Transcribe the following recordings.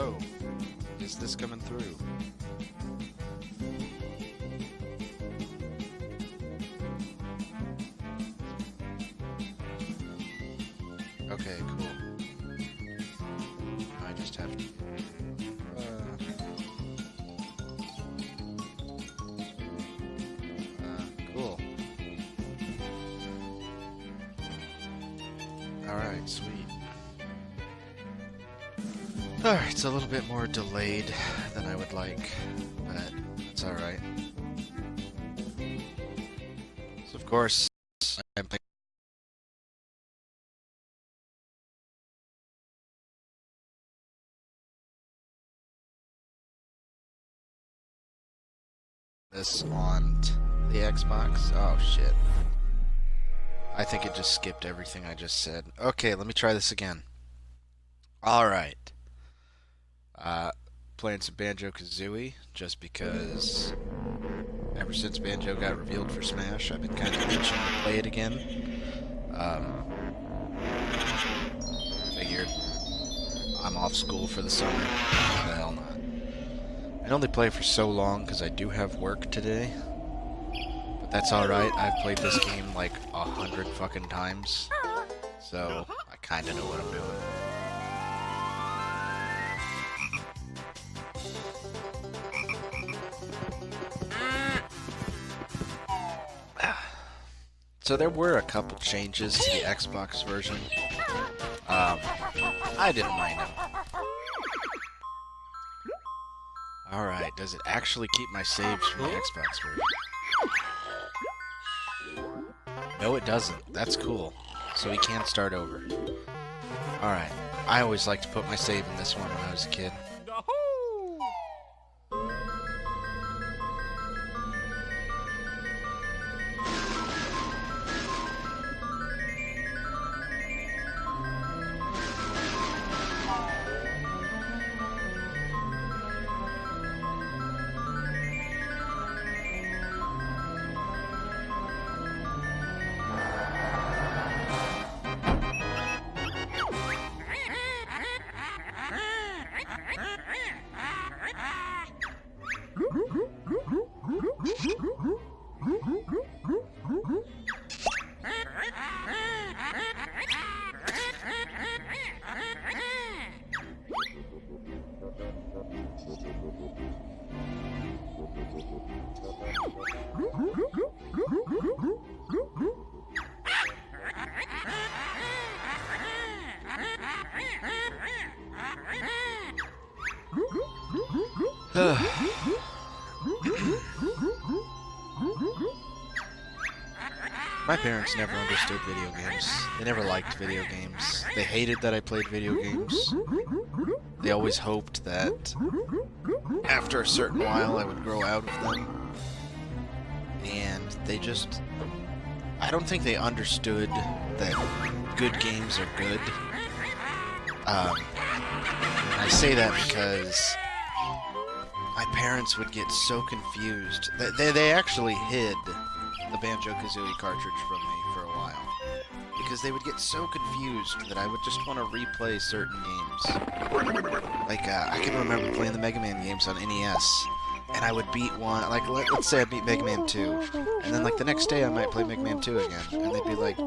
Oh, is this coming through? Okay, cool. I just have to... cool. Alright, sweet. Alright, it's a little bit more delayed than I would like, but it's alright. So of course, I'm playing this on the Xbox. Oh shit. I think it just skipped everything I just said. Okay, let me try this again. Alright. Playing some Banjo-Kazooie, just because ever since Banjo got revealed for Smash, I've been kind of itching to play it again. Figured I'm off school for the summer. Why the hell not? I only play for so long because I do have work today. But that's alright, I've played this game like 100 fucking times. So, I kinda know what I'm doing. So there were a couple changes to the Xbox version. I didn't mind them. Alright, does it actually keep my saves from the Xbox version? No, it doesn't. That's cool. So we can start over. Alright, I always liked to put my save in this one when I was a kid. My parents never understood video games. They never liked video games. They hated that I played video games. They always hoped that after a certain while I would grow out of them. And they just... I don't think they understood that good games are good. I say that because my parents would get so confused. They actually hid the Banjo-Kazooie cartridge from me for a while. Because they would get so confused that I would just want to replay certain games. Like, I can remember playing the Mega Man games on NES, and I would beat one, like, let's say I beat Mega Man 2, and then, like, the next day I might play Mega Man 2 again, and they'd be like,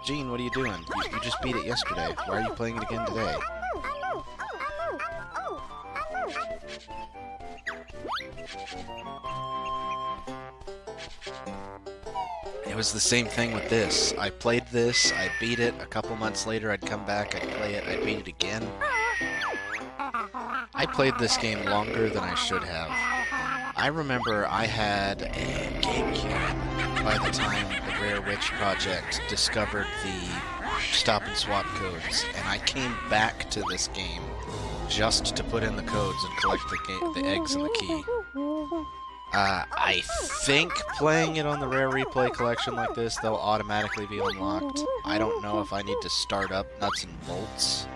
Gene, what are you doing? You just beat it yesterday. Why are you playing it again today? It was the same thing with this. I played this, I beat it, a couple months later I'd come back, I'd play it, I'd beat it again. I played this game longer than I should have. I remember I had a GameCube by the time the Rare Witch Project discovered the stop and swap codes, and I came back to this game just to put in the codes and collect the eggs and the key. I think playing it on the Rare Replay collection like this, they'll automatically be unlocked. I don't know if I need to start up nuts and bolts.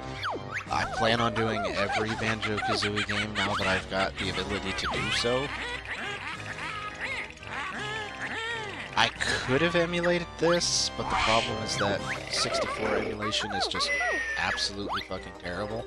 I plan on doing every Banjo-Kazooie game now that I've got the ability to do so. I could have emulated this, but the problem is that 64 emulation is just absolutely fucking terrible.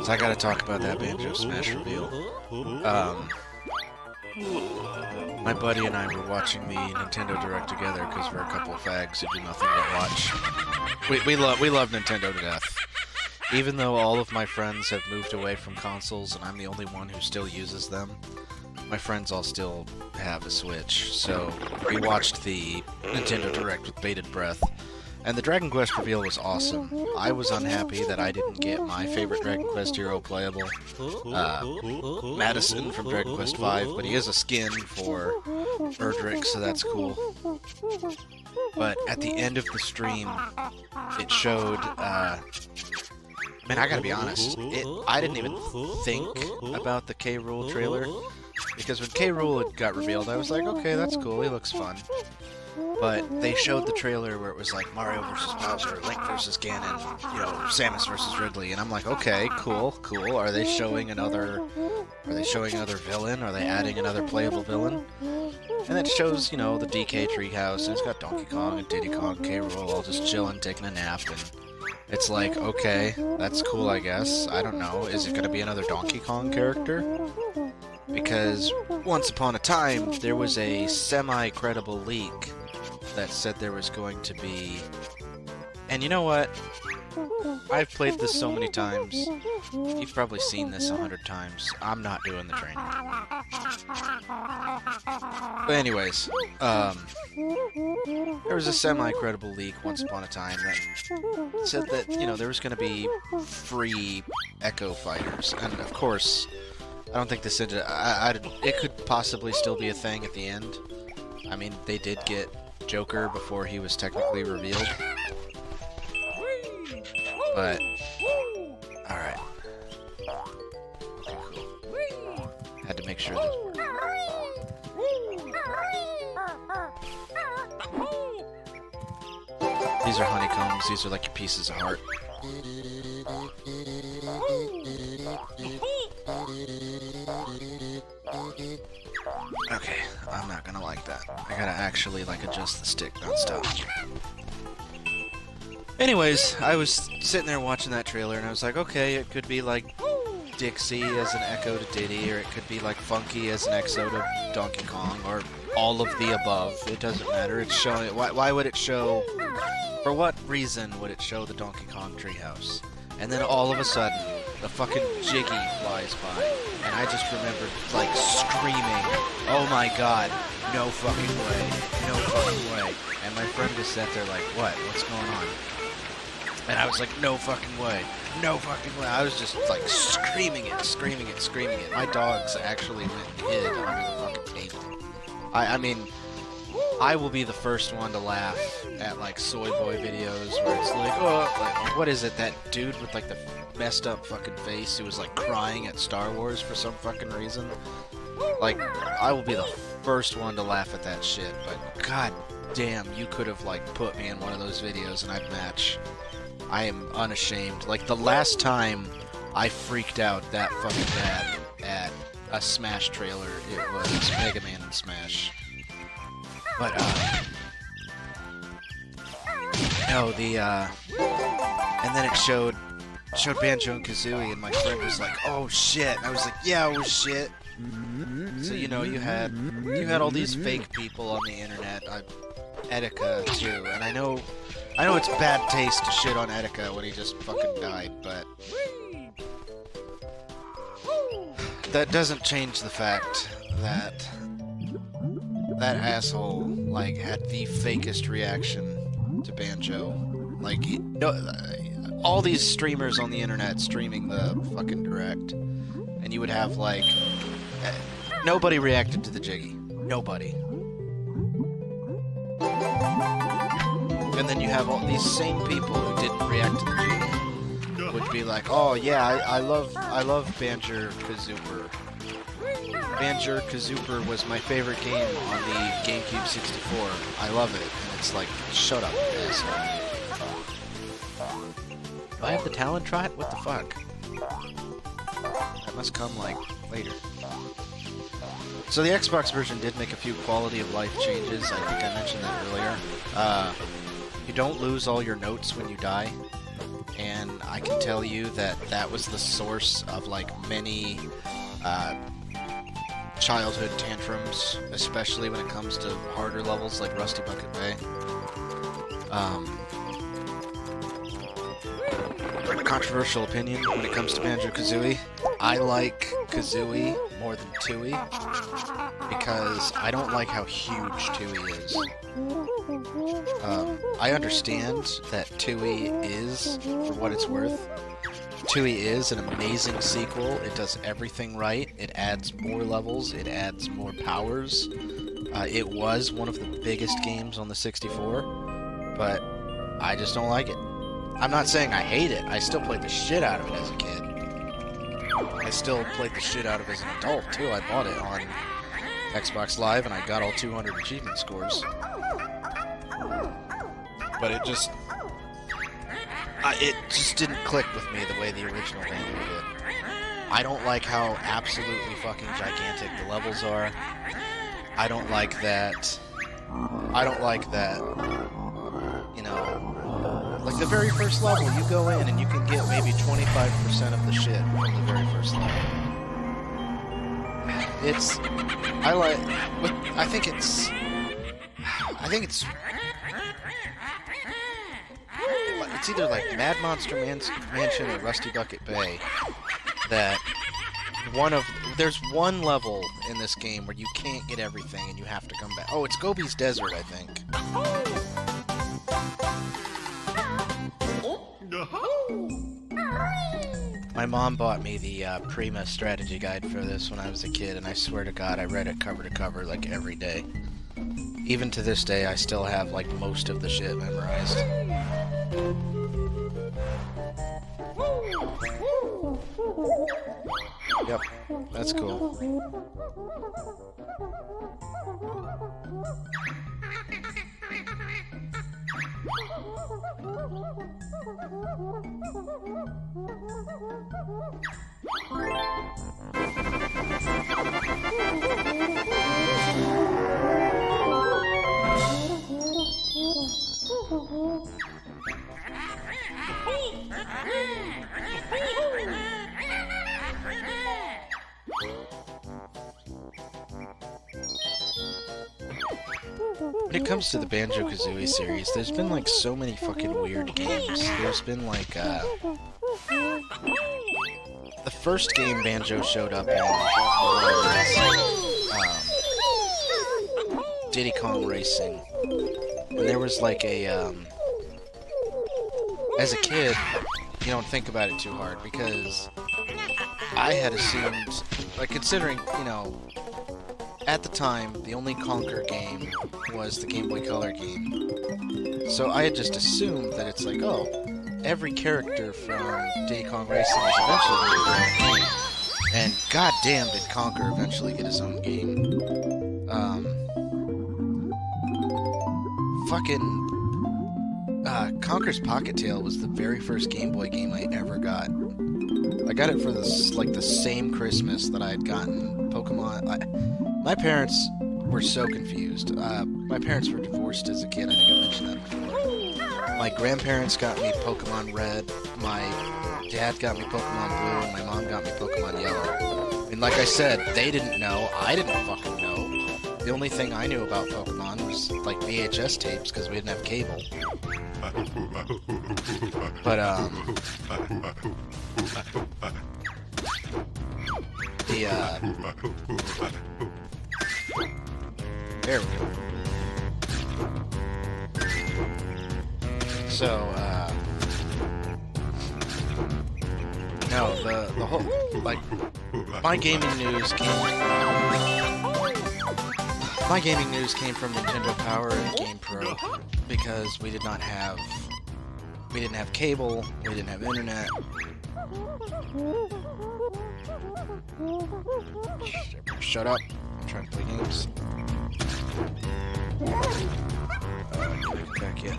So I gotta talk about that Banjo Smash reveal. My buddy and I were watching the Nintendo Direct together because we're a couple of fags who do nothing but watch. We love Nintendo to death. Even though all of my friends have moved away from consoles and I'm the only one who still uses them, my friends all still have a Switch. So we watched the Nintendo Direct with bated breath. And the Dragon Quest reveal was awesome. I was unhappy that I didn't get my favorite Dragon Quest hero playable, Madison from Dragon Quest V, but he is a skin for Erdrick, so that's cool. But at the end of the stream, it showed, man, I gotta be honest, I didn't even think about the K. Rool trailer, because when K. Rool got revealed, I was like, okay, that's cool, he looks fun. But they showed the trailer where it was like Mario vs. Bowser, Link vs. Ganon, you know, Samus vs. Ridley, and I'm like, okay, cool. Are they showing another villain? Are they adding another playable villain? And it shows, you know, the DK Treehouse, and it's got Donkey Kong and Diddy Kong, K. Rool all just chilling, taking a nap, and it's like, okay, that's cool, I guess. I don't know. Is it going to be another Donkey Kong character? Because once upon a time, there was a semi-credible leak that said there was going to be... And you know what? I've played this so many times. You've probably seen this 100 times. I'm not doing the training. But anyways, there was a semi-credible leak once upon a time that said that, you know, there was going to be free Echo fighters. And of course, I don't think this ended... it could possibly still be a thing at the end. I mean, they did get Joker before he was technically revealed. But, alright. Okay, cool. Had to make sure this worked. These are honeycombs, these are like your pieces of heart. Okay, I'm not gonna like that. I gotta actually, like, adjust the stick non-stop. Anyways, I was sitting there watching that trailer, and I was like, okay, it could be, like, Dixie as an echo to Diddy, or it could be, like, Funky as an echo to Donkey Kong, or all of the above. It doesn't matter. It's showing... Why would it show... For what reason would it show the Donkey Kong treehouse? And then all of a sudden, the fucking Jiggy flies by, and I just remembered, like, screaming, oh my god, no fucking way, no fucking way. And my friend just sat there like, what? What's going on? And I was like, no fucking way, no fucking way. I was just, like, screaming it. My dogs actually went and hid under the fucking table. I mean, I will be the first one to laugh at, like, soy boy videos where it's like, oh, like, what is it, that dude with, like, the messed up fucking face who was, like, crying at Star Wars for some fucking reason? Like, I will be the first one to laugh at that shit, but god damn, you could have, like, put me in one of those videos and I'd match. I am unashamed. Like, the last time I freaked out that fucking bad at a Smash trailer, it was Mega Man and Smash. But, no, and then it showed Banjo and Kazooie, and my friend was like, oh shit, and I was like, yeah, oh shit. So, you know, you had all these fake people on the internet, Etika too, and I know it's bad taste to shit on Etika when he just fucking died, but that doesn't change the fact that that asshole, like, had the fakest reaction to Banjo. Like, all these streamers on the internet streaming the fucking Direct, and you would have, like, nobody reacted to the Jiggy. Nobody. And then you have all these same people who didn't react to the Jiggy would be like, oh yeah, I love Banjo-Kazooie. Banjo-Kazooie was my favorite game on the GameCube 64. I love it. And it's like, shut up, asshole. Do I have the Talon Trot? What the fuck? That must come, like, later. So the Xbox version did make a few quality of life changes. I think I mentioned that earlier. You don't lose all your notes when you die. And I can tell you that that was the source of, like, many childhood tantrums, especially when it comes to harder levels like Rusty Bucket Bay. Controversial opinion when it comes to Banjo-Kazooie. I like Kazooie more than Tooie because I don't like how huge Tooie is. I understand that Tooie is, for what it's worth, Tooie is an amazing sequel. It does everything right. It adds more levels. It adds more powers. It was one of the biggest games on the 64, but I just don't like it. I'm not saying I hate it. I still played the shit out of it as a kid. I still played the shit out of it as an adult, too. I bought it on Xbox Live, and I got all 200 achievement scores. But it just didn't click with me the way the original Banjo did. I don't like how absolutely fucking gigantic the levels are. I don't like that, you know, like the very first level, you go in and you can get maybe 25% of the shit from the very first level. I think it's either like Mad Monster Mansion or Rusty Bucket Bay that there's one level in this game where you can't get everything and you have to come back. Oh, it's Gobi's Desert, I think. My mom bought me the Prima strategy guide for this when I was a kid, and I swear to God, I read it cover to cover like every day. Even to this day, I still have like most of the shit memorized. Yep, that's cool. When it comes to the Banjo-Kazooie series, there's been like so many fucking weird games. There's been like the first game Banjo showed up in was Diddy Kong Racing. And there was like a as a kid, you don't think about it too hard because I had assumed, like, considering, you know, at the time, the only Conker game was the Game Boy Color game. So I had just assumed that it's like, oh, every character from Diddy Kong Racing is eventually going to get their own game. And goddamn did Conker eventually get his own game. Conker's Pocket Tale was the very first Game Boy game I ever got. I got it for this, like, the same Christmas that I had gotten Pokemon. My parents were so confused. My parents were divorced as a kid. I think I mentioned that before. My grandparents got me Pokemon Red. My dad got me Pokemon Blue, and my mom got me Pokemon Yellow. And like I said, they didn't know. I didn't fucking know. The only thing I knew about Pokemon was, like, VHS tapes, because we didn't have cable. But, there we go. So, no, the whole, like, my gaming news came from Nintendo Power and GamePro, because we didn't have cable, we didn't have internet. Shut up, I'm trying to play games. Can't get back yet.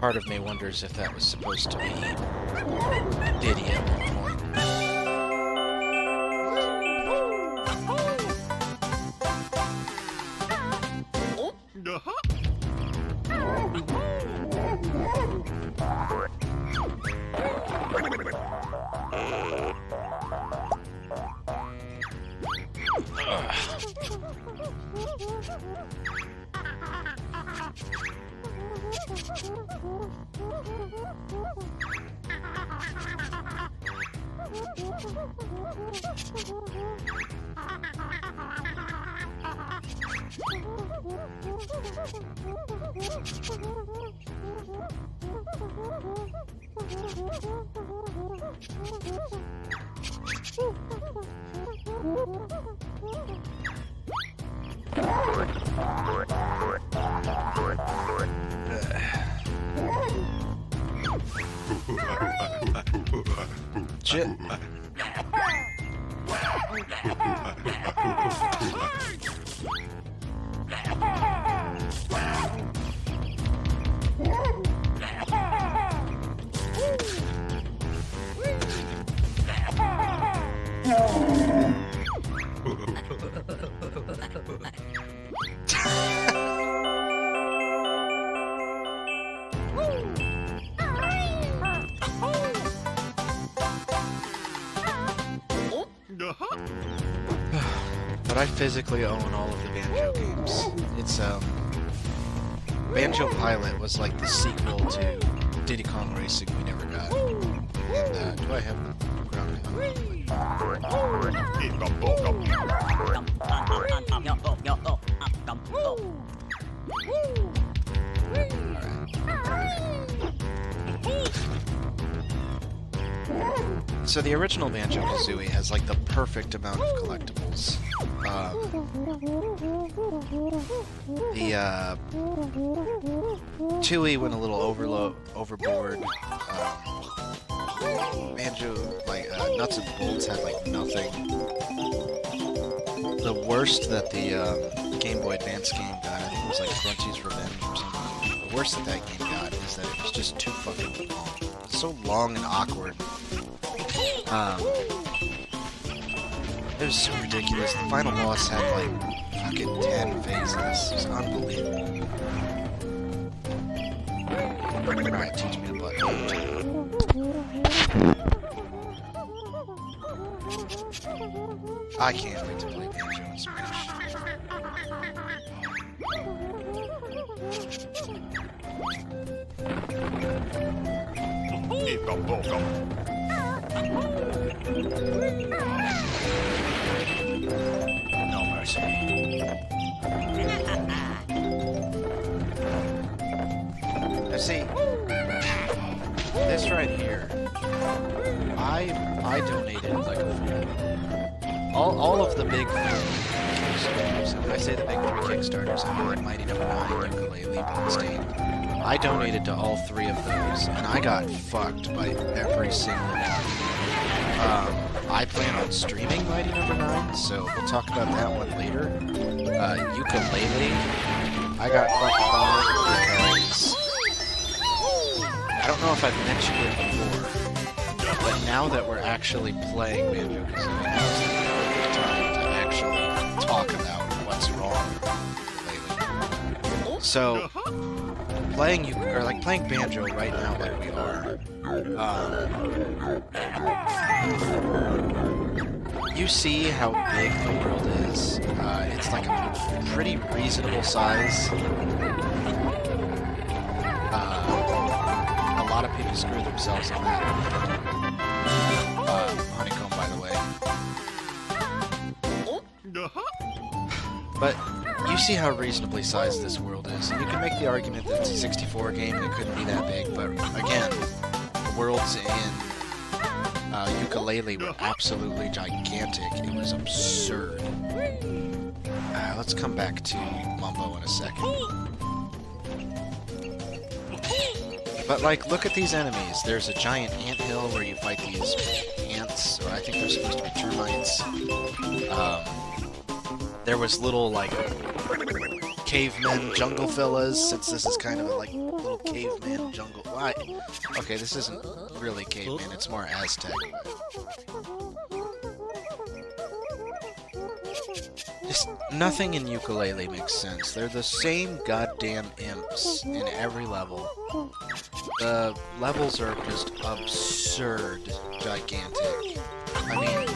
Part of me wonders if that was supposed to be Diddy at one point. But I physically own all of the Banjo games. It's, Banjo Pilot was like the sequel to Diddy Kong Racing we never got. And, do I have the grounding on? So the original Banjo-Kazooie has like the perfect amount of collectibles. The Tui went a little overboard. Banjo, like Nuts and Bolts had like nothing. The worst that the Game Boy Advance game got, I think it was like Grunty's Revenge or something. The worst that that game got is that it was just too fucking long. It's so long and awkward. It was so ridiculous. The final boss had like fucking 10 phases. It was unbelievable. Alright, teach me a button. I can't wait to play Banjo and Smash. No mercy. Now see, this right here, I donated like a fool. All of the big Kickstarters, and when I say the big 3 Kickstarters, I mean like Mighty No. 9, Ukulele, Ballstain. I donated to all 3 of those, and I got fucked by every single one. I plan on streaming Mighty No. 9, so we'll talk about that one later. Ukulele, I got fucked by because I don't know if I've mentioned it before, but now that we're actually playing Banjo-Kazooie, now's the perfect time to actually talk about what's wrong lately. So, playing Banjo right now like we are, you see how big the world is. It's like a pretty reasonable size. A lot of people screw themselves on that. Honeycomb, by the way. But you see how reasonably sized this world is, and you can make the argument that it's a 64 game and it couldn't be that big, but again, the worlds in Ukulele were absolutely gigantic. It was absurd. Let's come back to Mumbo in a second. But, like, look at these enemies. There's a giant anthill where you fight these ants, or I think they're supposed to be termites. There was little, like, cavemen jungle fellas, since this is kind of a, like, little caveman jungle Okay, this isn't really caveman, it's more Aztec. Just nothing in Yooka-Laylee makes sense. They're the same goddamn imps in every level. The levels are just absurd, gigantic. I mean,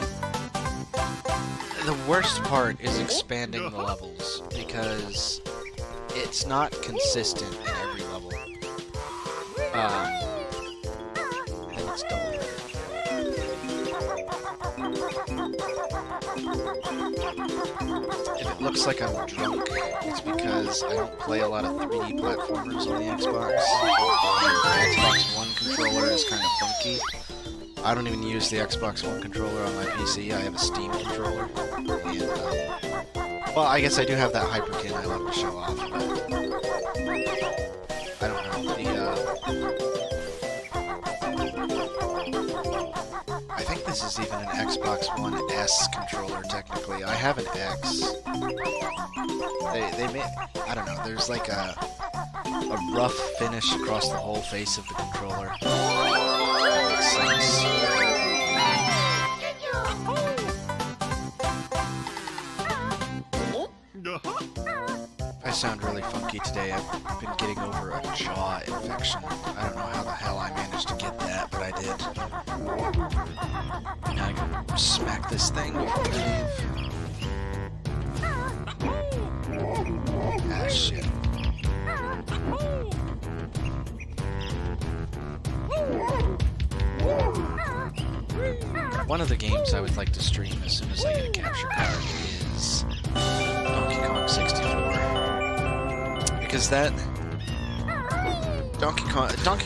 the worst part is expanding the levels, because it's not consistent in every level. I think it's double. If it looks like I'm drunk, it's because I don't play a lot of 3D platformers on the Xbox. The Xbox One controller is kind of funky. I don't even use the Xbox One controller on my PC. I have a Steam controller. And, well, I guess I do have that Hyperkin I love to show off, but I don't know. I think this is even an Xbox One S controller, technically. I have an X. They made... I don't know, there's like a rough finish across the whole face of the controller. That makes sense. I sound really funky today. I've been getting over a jaw infection. I don't know how the hell I managed to get that, but I did. Now I can smack this thing before I leave. Ah, shit. One of the games I would like to stream as soon as I get a capture card is Donkey Kong 64. Because that... Donkey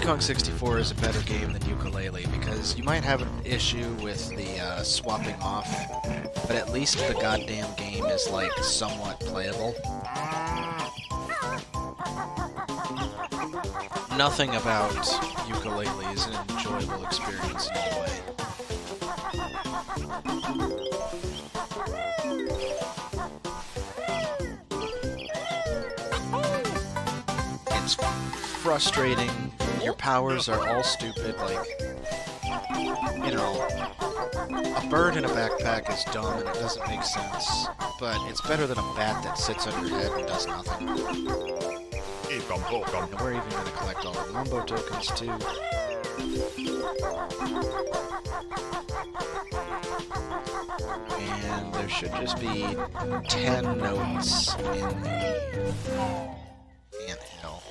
Kong 64 is a better game than Yooka-Laylee, because you might have an issue with the swapping off, but at least the goddamn game is, like, somewhat playable. Nothing about Yooka-Laylee is an enjoyable experience in any way. It's frustrating. Your powers are all stupid, like, you know, a bird in a backpack is dumb and it doesn't make sense, but it's better than a bat that sits on your head and does nothing. And we're even going to collect all the Mumbo tokens, too. And there should just be 10 notes in the anthill.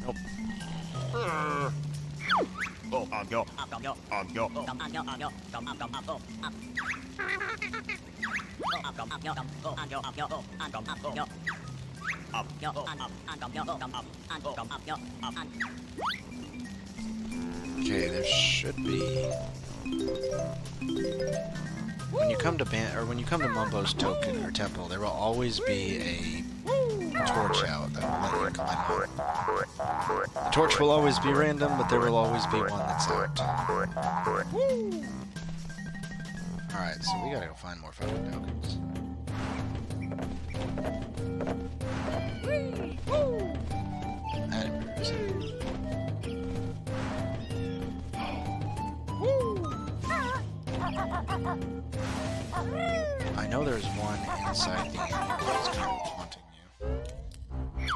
Nope. Okay, there should be... When you come to Mumbo's token or temple, there will always be a torch out that will let you climb. The torch will always be random, but there will always be one that's out. Alright, so we gotta go find more fucking tokens. That improves it. I know there's one inside the inn that's kind of taunting you.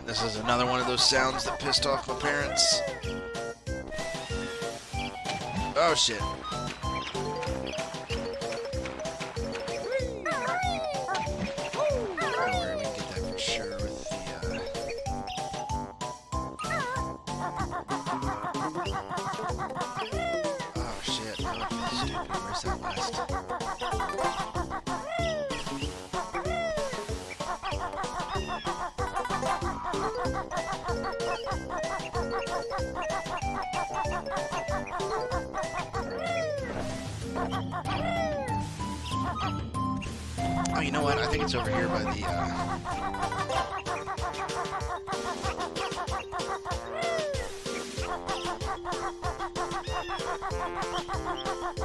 This is another one of those sounds that pissed off my parents. Oh shit. Oh, you know what? I think it's over here by the,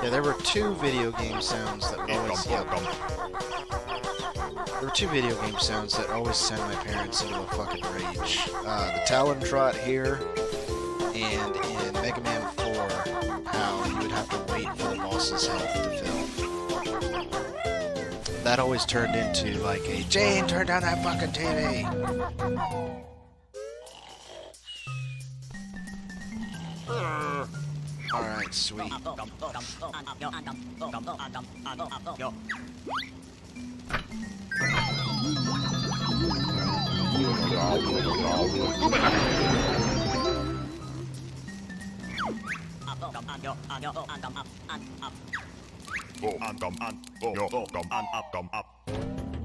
Yeah, there were two video game sounds that would always... There were two video game sounds that always send my parents into a fucking rage. The Talon Trot here, and in Mega Man 4, how you would have to wait for the boss's health to fill. That always turned into, like, a, Jane, turn down that fucking TV! Alright, sweet.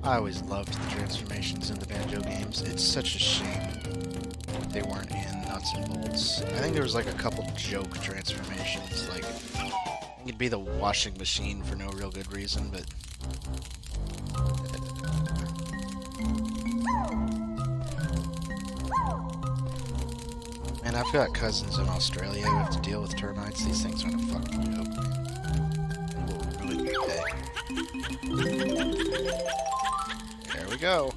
I always loved the transformations in the Banjo games. It's such a shame they weren't in Nuts and Bolts. I think there was like a couple joke transformations, like you'd be the washing machine for no real good reason, but man, I've got cousins in Australia who have to deal with termites. These things aren't a fucking joke, man. They will ruin your day. There we go.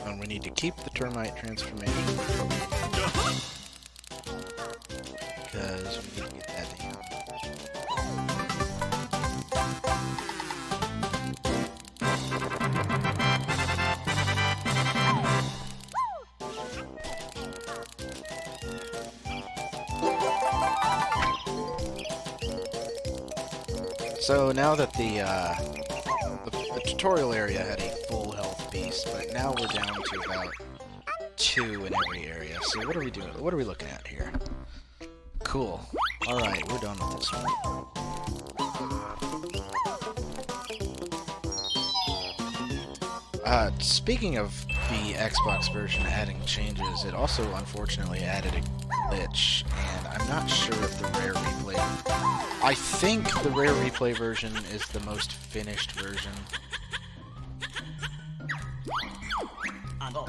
And we need to keep the termite transformation because we need to get that in. So now that the tutorial area had a full health piece, but now we're down to about 2 in every area. So what are we doing? What are we looking at here? Cool. Alright, we're done with this one. Speaking of the Xbox version adding changes, it also unfortunately added a glitch, and I'm not sure if the rare replay... I think the rare replay version is the most finished version.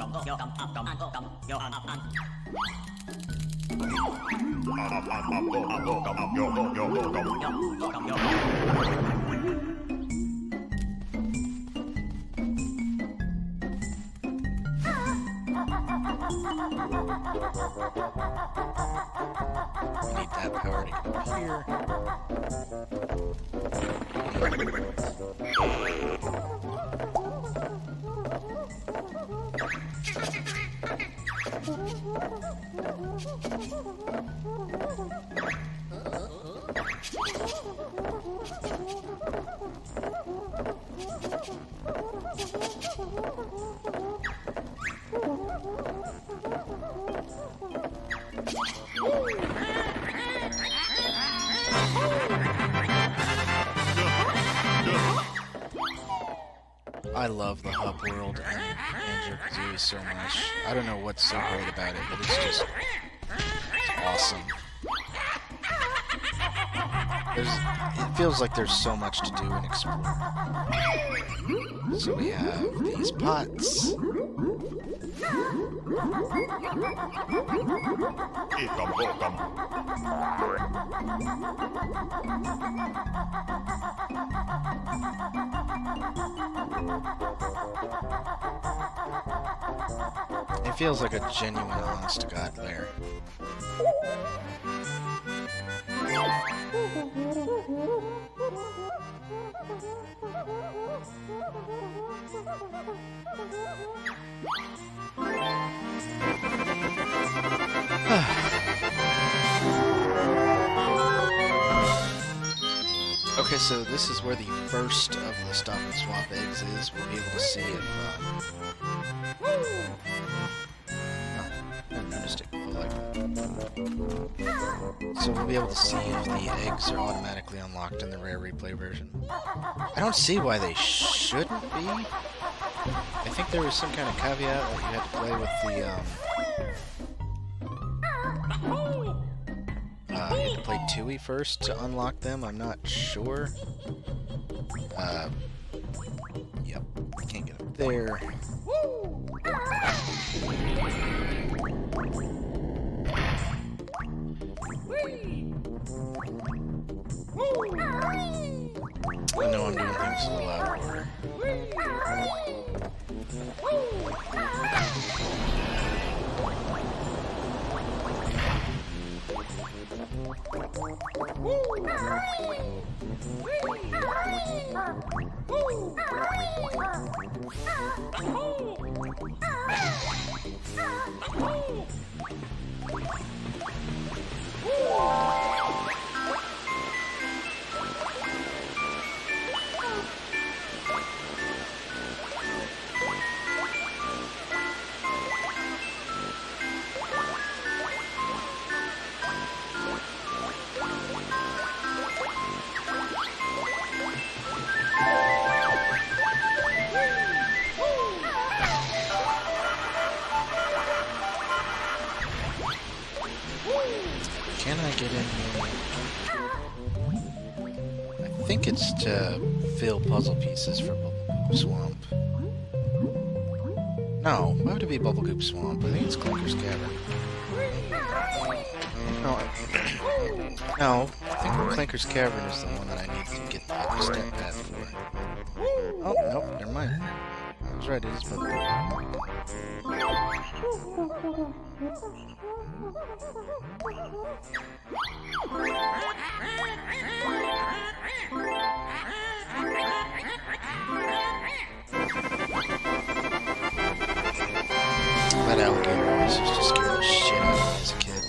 We need that power to go here. I love the hub world in Banjo-Kazooie so much. I don't know what's so great about it, but it's awesome. It feels like there's so much to do and explore. So we have these pots. It feels like a genuine, honest-to-God lair. Okay, so this is where the first of the Stop and Swap eggs is. We'll be able to see if... I noticed it. So we'll be able to see if the eggs are automatically unlocked in the rare replay version. I don't see why they shouldn't be. I think there was some kind of caveat that you had to play with play Tooie first to unlock them. I'm not sure. Yep. Can't get up there. I know I'm doing things a little out of order. Can I get in here? I think it's to fill puzzle pieces for Bubblegloop Swamp. No, why would it be Bubblegloop Swamp? I think it's Clinker's Cavern. No, I think Clinker's Cavern is the one that I need to get the step pad for. Oh, nope, never mind. I was right, it is Bubblegloop. That alligator always used to scare the shit out of me as a kid.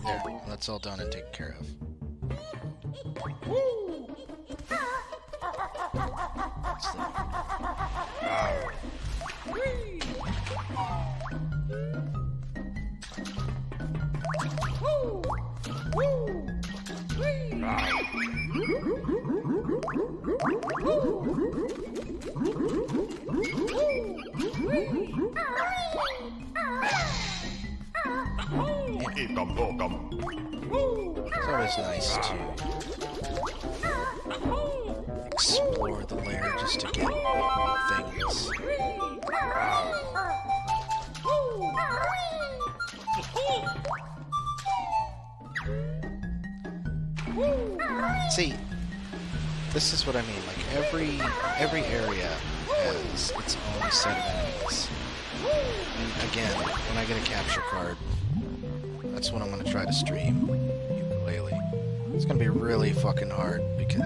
There, that's all done and taken care of. It's always nice to explore the lair just to get things. See, this is what I mean. Like every area has its own set of enemies. And again, when I get a capture card, that's when I'm gonna try to stream ukulele. It's gonna be really fucking hard because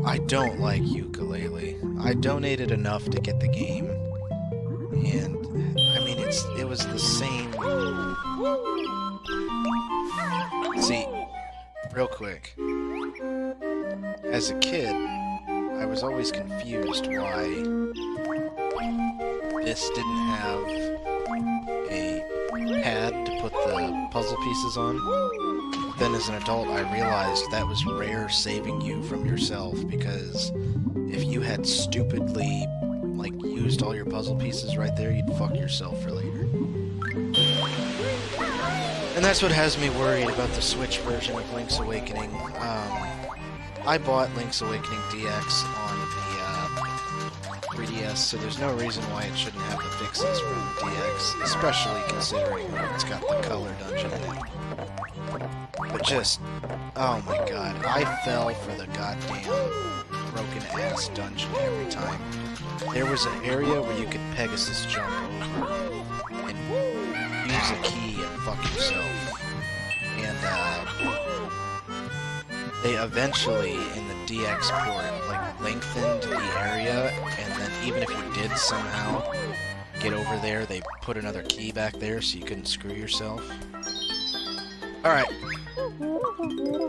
I don't like ukulele. I donated enough to get the game, and I mean it was the same. See, real quick, as a kid, I was always confused why this didn't have a pad to put the puzzle pieces on. Then as an adult, I realized that was rare saving you from yourself, because if you had stupidly, like, used all your puzzle pieces right there, you'd fuck yourself for later. And that's what has me worried about the Switch version of Link's Awakening. I bought Link's Awakening DX on the 3DS, so there's no reason why it shouldn't have the fixes from the DX, especially considering it's got the color dungeon in it. But just, oh my god, I fell for the goddamn broken-ass dungeon every time. There was an area where you could Pegasus jump over and use a key and fuck yourself. And, they eventually, in the DX port, like, lengthened the area, and then even if you did somehow get over there, they put another key back there so you couldn't screw yourself. Alright.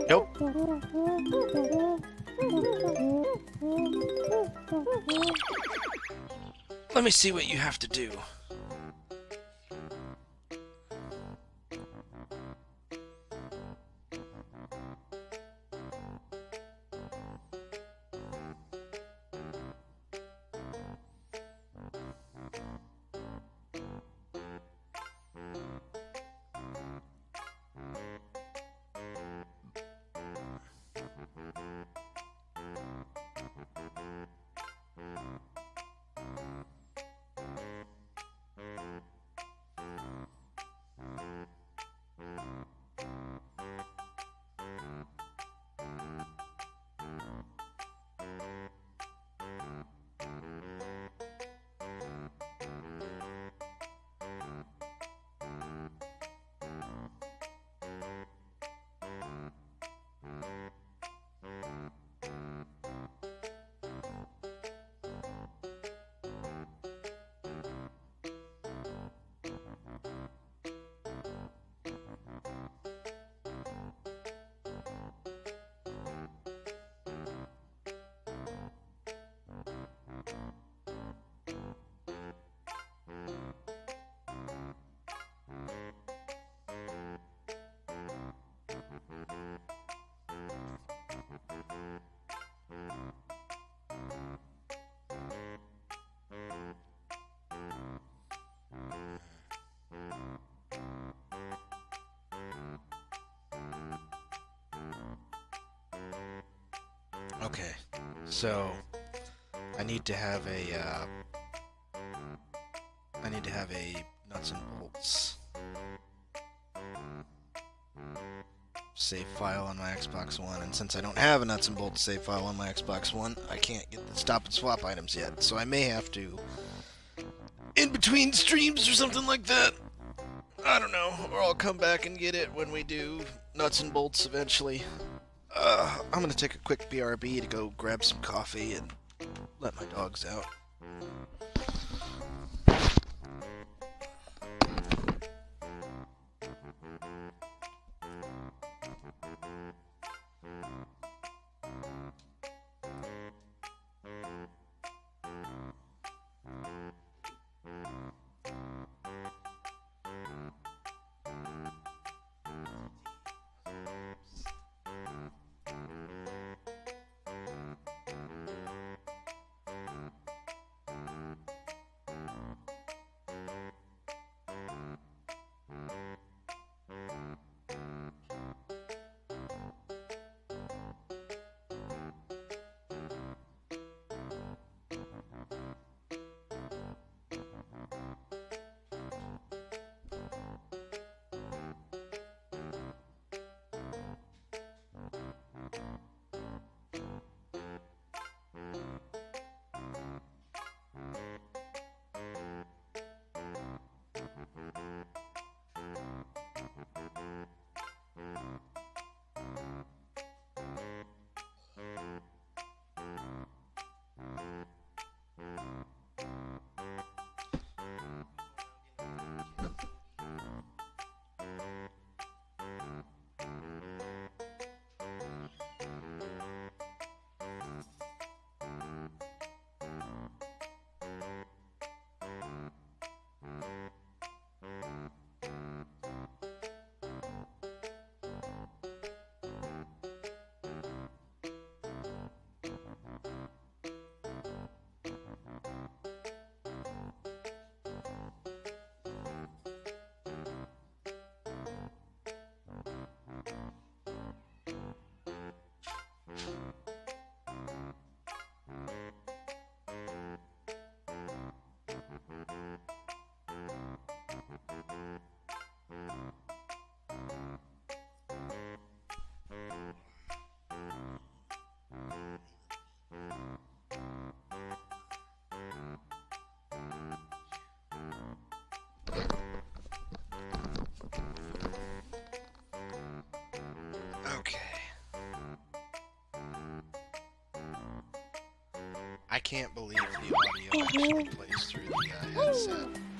Nope. Let me see what you have to do. Okay, so I need to have a nuts and bolts save file on my Xbox One, and since I don't have a nuts and bolts save file on my Xbox One, I can't get the stop and swap items yet, so I may have to, in between streams or something like that, I don't know, or I'll come back and get it when we do nuts and bolts eventually. I'm gonna take a quick BRB to go grab some coffee and let my dogs out. I can't believe the audio actually plays through the headset.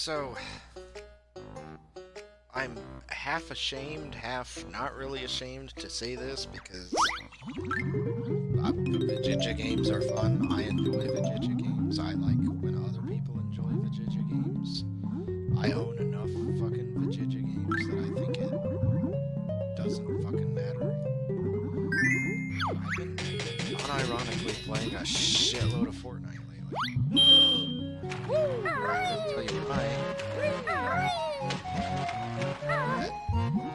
So, I'm half ashamed, half not really ashamed to say this because Vijija games are fun. I enjoy Vijija games. I like when other people enjoy Vijija games. I own enough fucking Vijija games that I think it doesn't fucking matter. I've been unironically playing a shitload of Fortnite lately. I'll tell you why.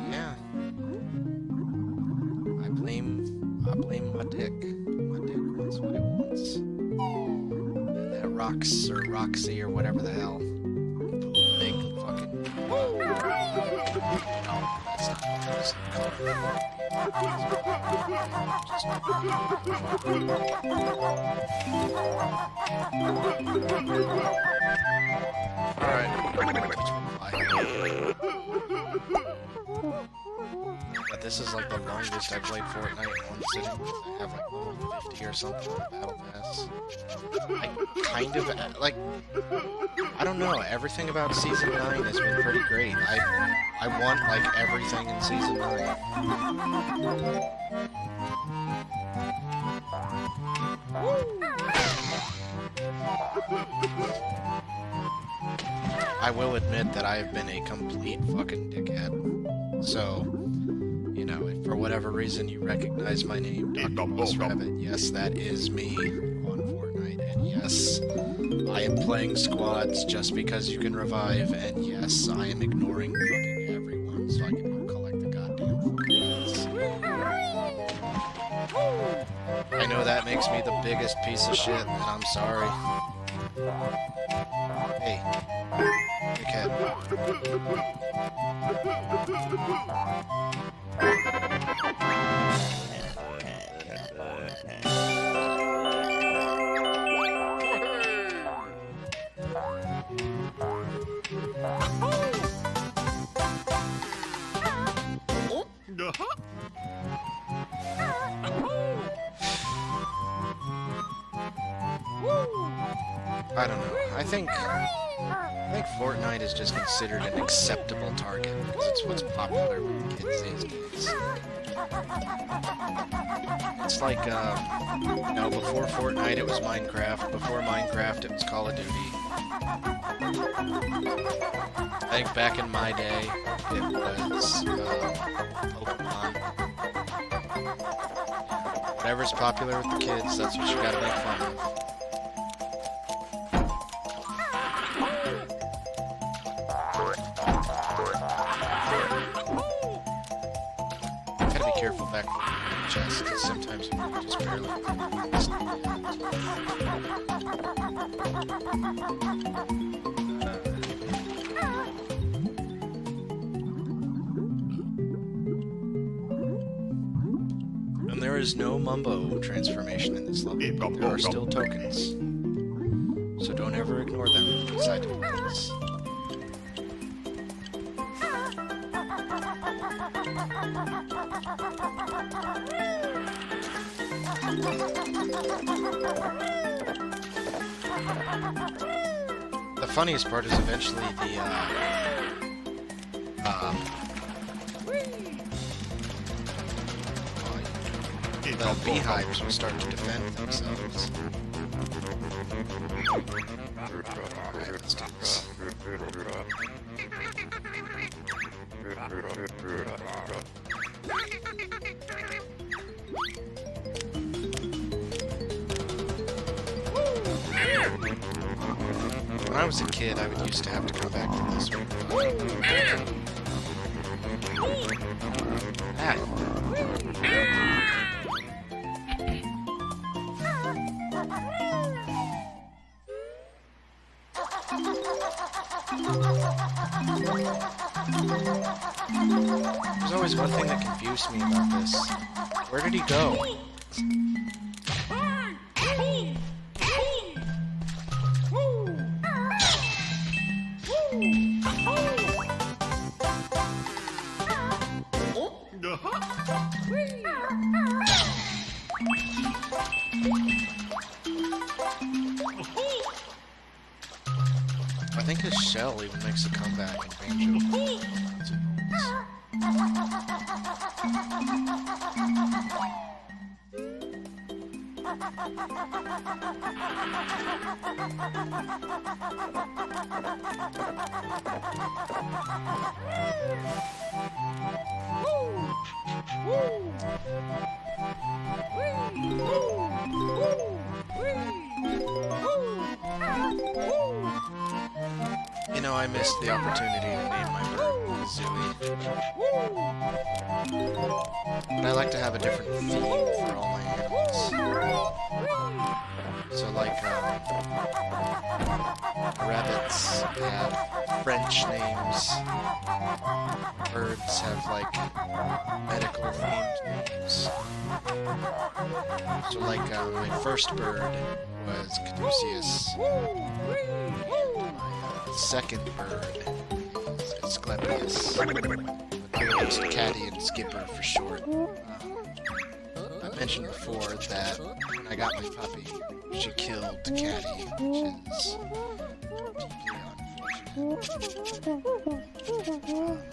Yeah. I blame my dick. My dick wants what it wants. And that Rox or Roxy or whatever the hell. Big fucking... No, that's not Alright. But this is like the longest I've played Fortnite in one sitting. I have like level 50 or something on the Battle Pass. I kind of, like, I don't know, everything about Season 9 has been pretty great. I want, like, everything in Season 9. I will admit that I have been a complete fucking dickhead. So, you know, if for whatever reason you recognize my name, Dr. Moss Rabbit, yes, that is me on Fortnite, and yes, I am playing squads just because you can revive, and yes, I am ignoring fucking everyone so I can go collect the goddamn Fortnites. I know that makes me the biggest piece of shit, and I'm sorry. Hey, dickhead. I don't know. I think Fortnite is just considered an acceptable target because it's what's popular with the kids these days. It's like, you know, before Fortnite it was Minecraft, before Minecraft it was Call of Duty. I think back in my day it was Pokemon. Whatever's popular with the kids, that's what you gotta make fun of. Careful back from the chest, because sometimes you just barely... And there is no Mumbo transformation in this level, but there are still tokens. So don't ever ignore them inside tokens. The funniest part is eventually the beehives will start to defend themselves. Alright, let's do this. When I was a kid, I would used to have to come back to this one. Ah. There's always one thing that confused me about this. Where did he go? I think his shell even makes a comeback in Banjo. You know, I missed the opportunity to name my bird Kazooie. But I like to have a different theme for all my animals. So like, rabbits have French names, birds have like medical themed names. So like, my first bird was Caduceus. The second bird is Asclepius. It's Caddy and Skipper for short. I mentioned before that when I got my puppy, she killed Caddy, which is deeply unfortunate.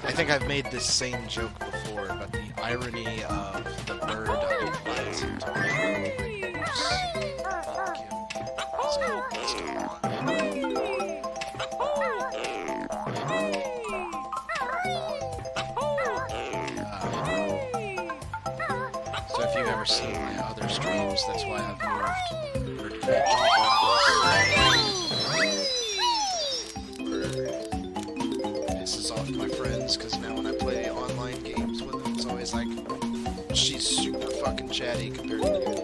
I think I've made this same joke before, but the irony of the bird I put into my so if you've ever seen my other streams, that's why I've moved bird cage. Pisses off my friends, because now when I play online games with them, it's always like, she's super fucking chatty compared to Caddy.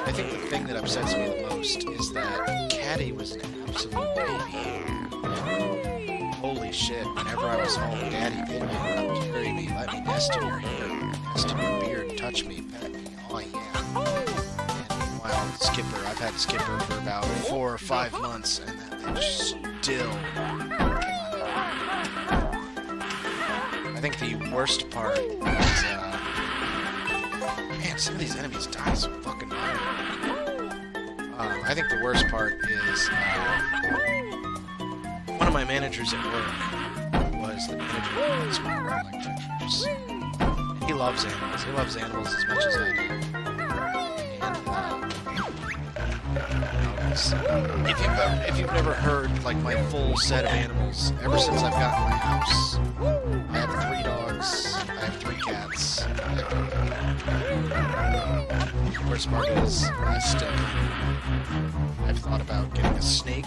I think the thing that upsets me the most is that Caddy was an absolute baby. Holy shit, whenever I was home, Daddy picked me up, carry me, let me nest in your hair, nest in your beard, touch me, pet me, oh yeah. And meanwhile, Skipper, I've had Skipper for about 4 or 5 months, and that bitch still... I think the worst part is, man, some of these enemies die so fucking hard. I think the worst part is, one of my managers at work was the manager of small lectures. He loves animals. He loves animals as much as I do. And, if you've never heard, like, my full set of animals, ever since I've gotten my house, I have 3 dogs, I have 3 cats, the worst part is, I've thought about getting a snake.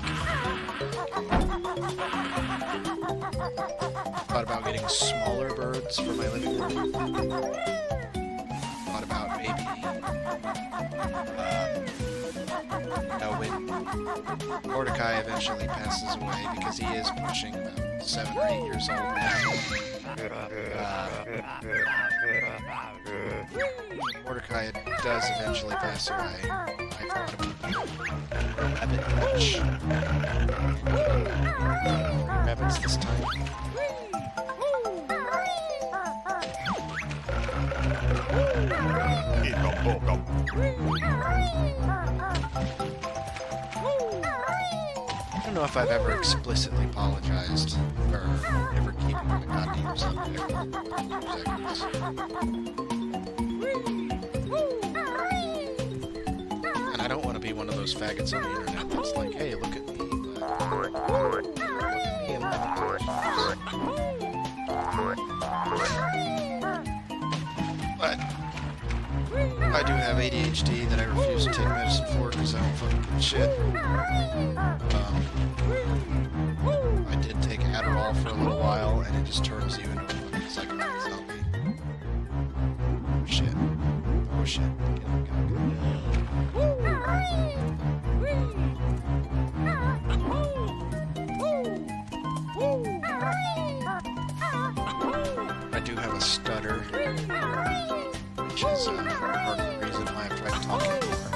Thought about getting smaller birds for my living room. Thought about maybe, when Mordecai eventually passes away, because he is pushing about 7 or 8 years old now. Mordecai does eventually pass away. I thought about a rabbit hutch. Rabbits this time. I don't know if I've ever explicitly apologized for ever keeping the goddamn subject. And I don't want to be one of those faggots on the internet that's like, hey, look at me. Look at me and but I do have ADHD that I refuse to take medicine for because I don't fucking give a shit. I did take Adderall for a little while, and it just turns you into a fucking psychopath zombie. Oh shit. Oh shit. I do have a stutter, which is part of the reason why I've tried talking more.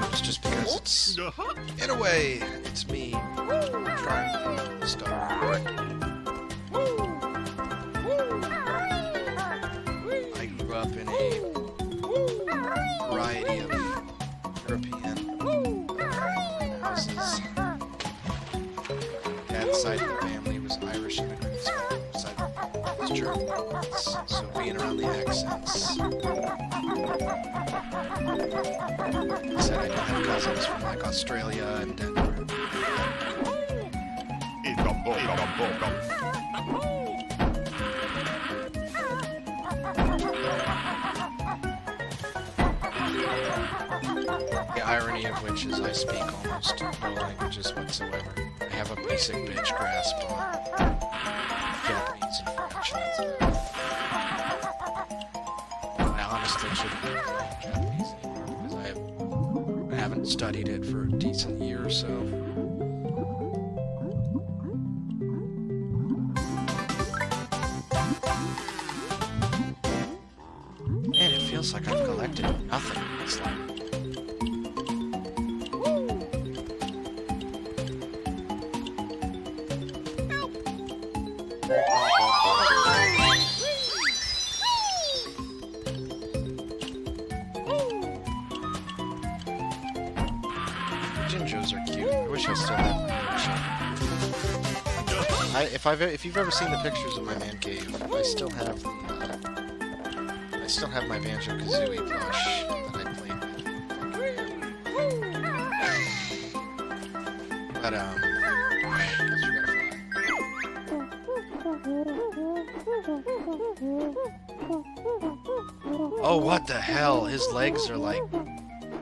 It's just because it's, in a way, it's me trying to stutter. I grew up in a variety of European dad's side of the family was Irish immigrants. My side of the family was German. So being around the accents. I said I do have cousins from like Australia and Denver. The irony of which is I speak almost no languages whatsoever. I have a basic bitch grasp on Japanese and French. I honestly shouldn't be learning Japanese anymore because I haven't studied it for a decent year or so. Man, it feels like I've collected nothing in this life. Jinjos are cute. I wish I still had my if you've ever seen the pictures of my man cave, I still have my Banjo-Kazooie plush that I played with. But I guess we gotta fly. Oh, what the hell? His legs are like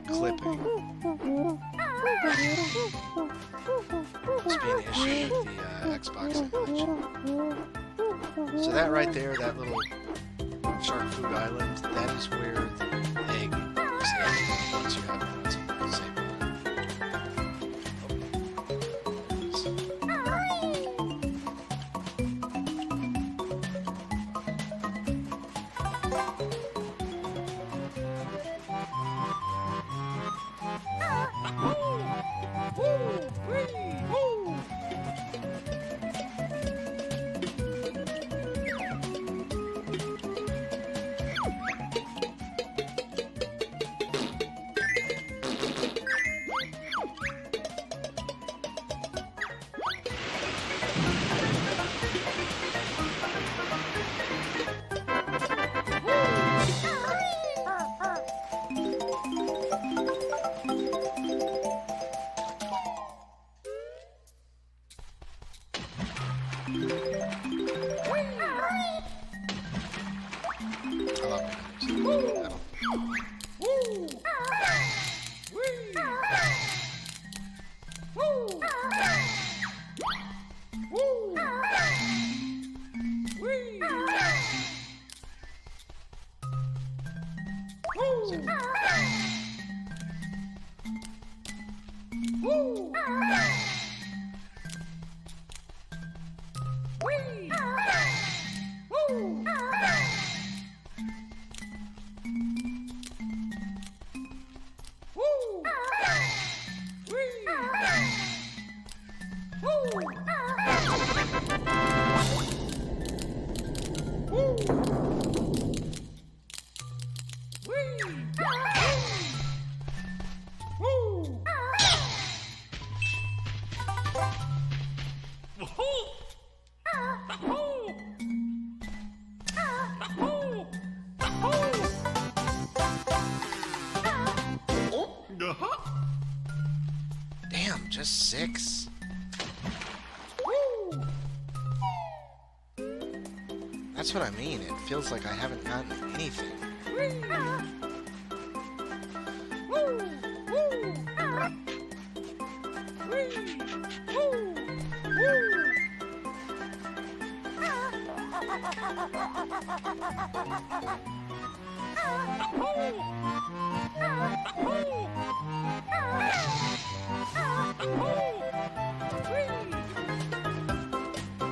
clipping. Must be an issue with the Xbox image. So that right there, that little shark food island, that is where the egg is headed once you have it at the same time. Damn, just 6? That's what I mean. It feels like I haven't gotten anything.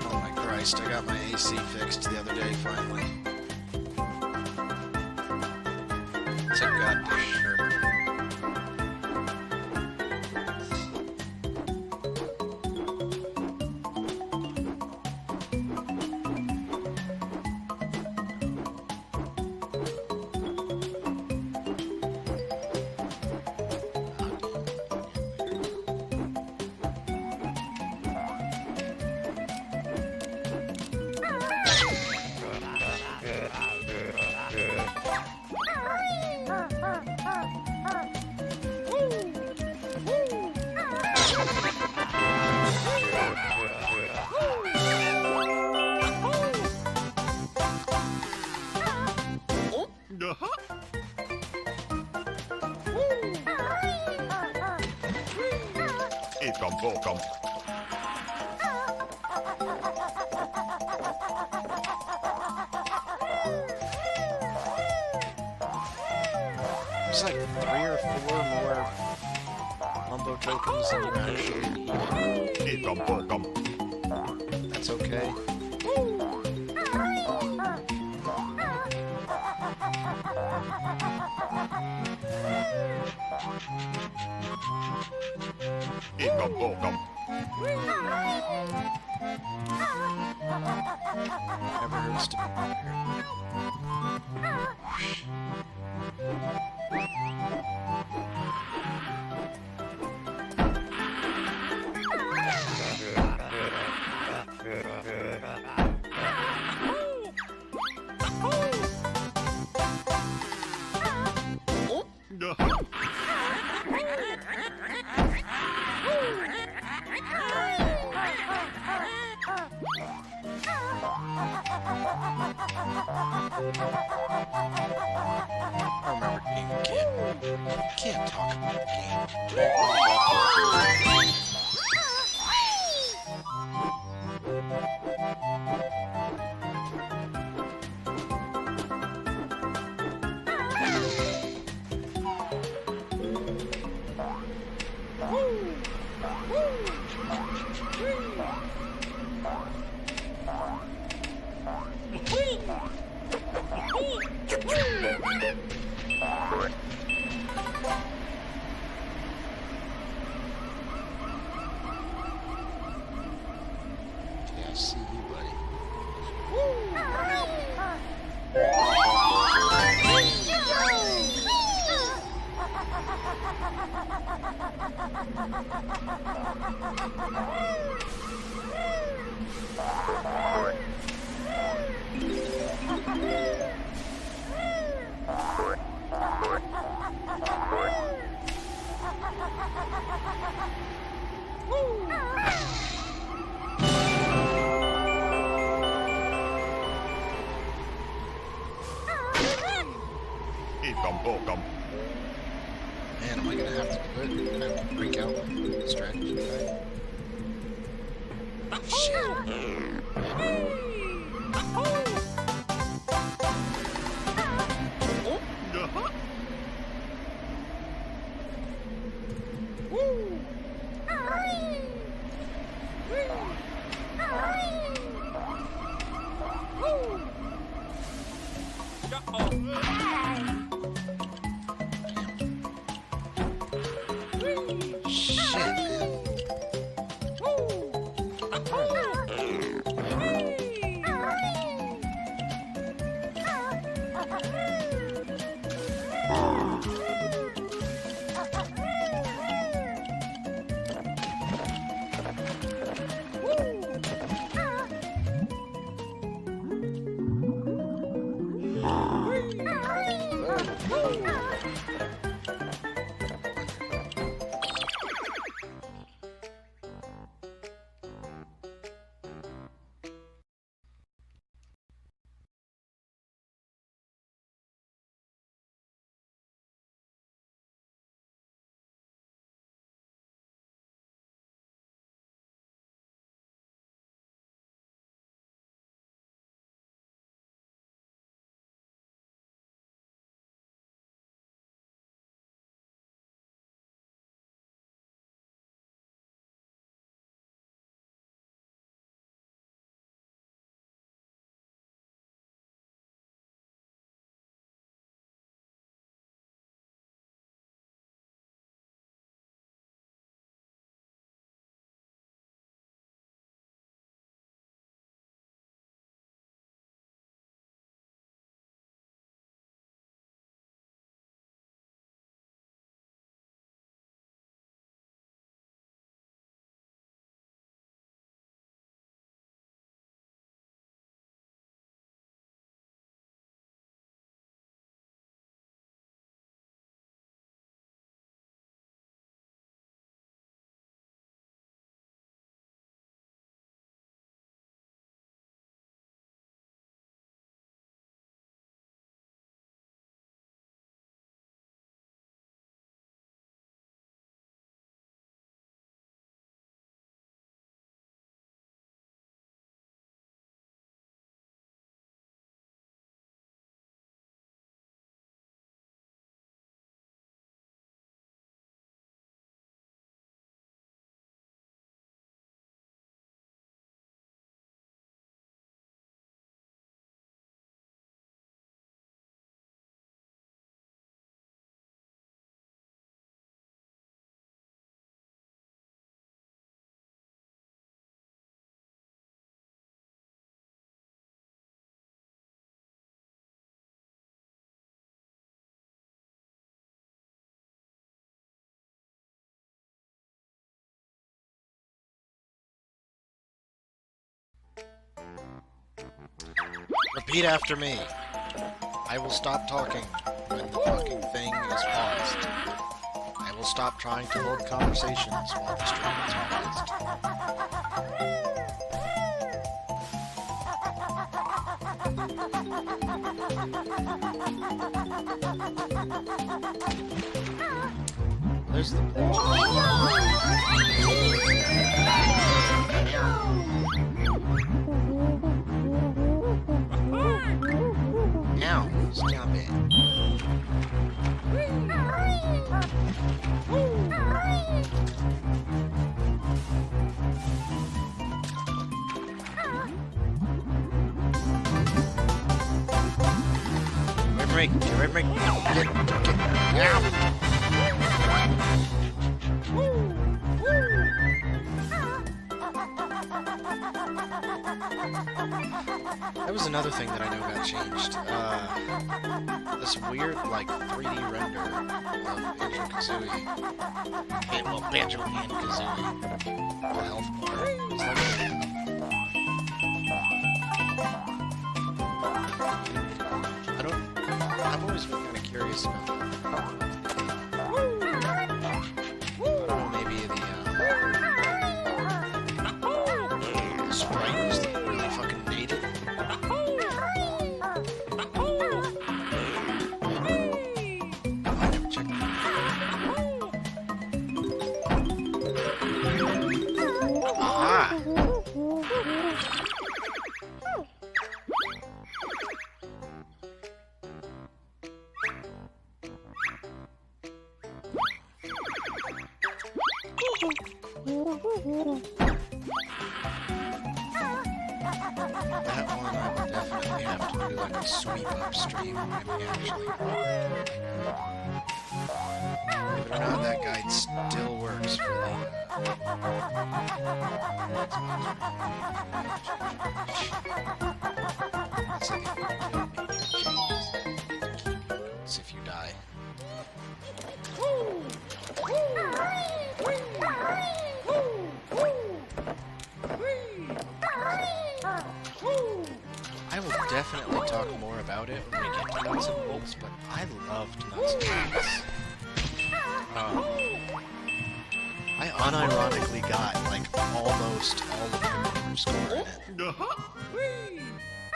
Oh my Christ, I got my AC fixed the other day, finally. It's a goddamn hurt. There's like 3 or 4 more Mumbo tokens than you actually need. That's okay. Never hurts to be prepared. I remember being a kid. You can't talk about the game. Yeah, I see you, buddy. Man, am I gonna have to do it? I have to break out the strategy, right? Shit. Shit, man. Repeat after me. I will stop talking when the fucking thing is paused. I will stop trying to hold conversations while the stream is paused. There's the Now, stop it. That was another thing that I know got changed. This weird, like, 3D render of Banjo-Kazooie. And, well, Banjo and Kazooie. The health bar. Is that I've always been kind of curious about that. I don't know, maybe the sprite was really fucking dated. I never checked that. Aha! That one I would definitely have to do like a sweep upstream and actually. Believe it or not, that guide still works for the. That's like if you die. I will definitely talk more about it when we get to nuts and bolts, but I loved nuts and bolts. I unironically got, like, almost all of the minimum score in it.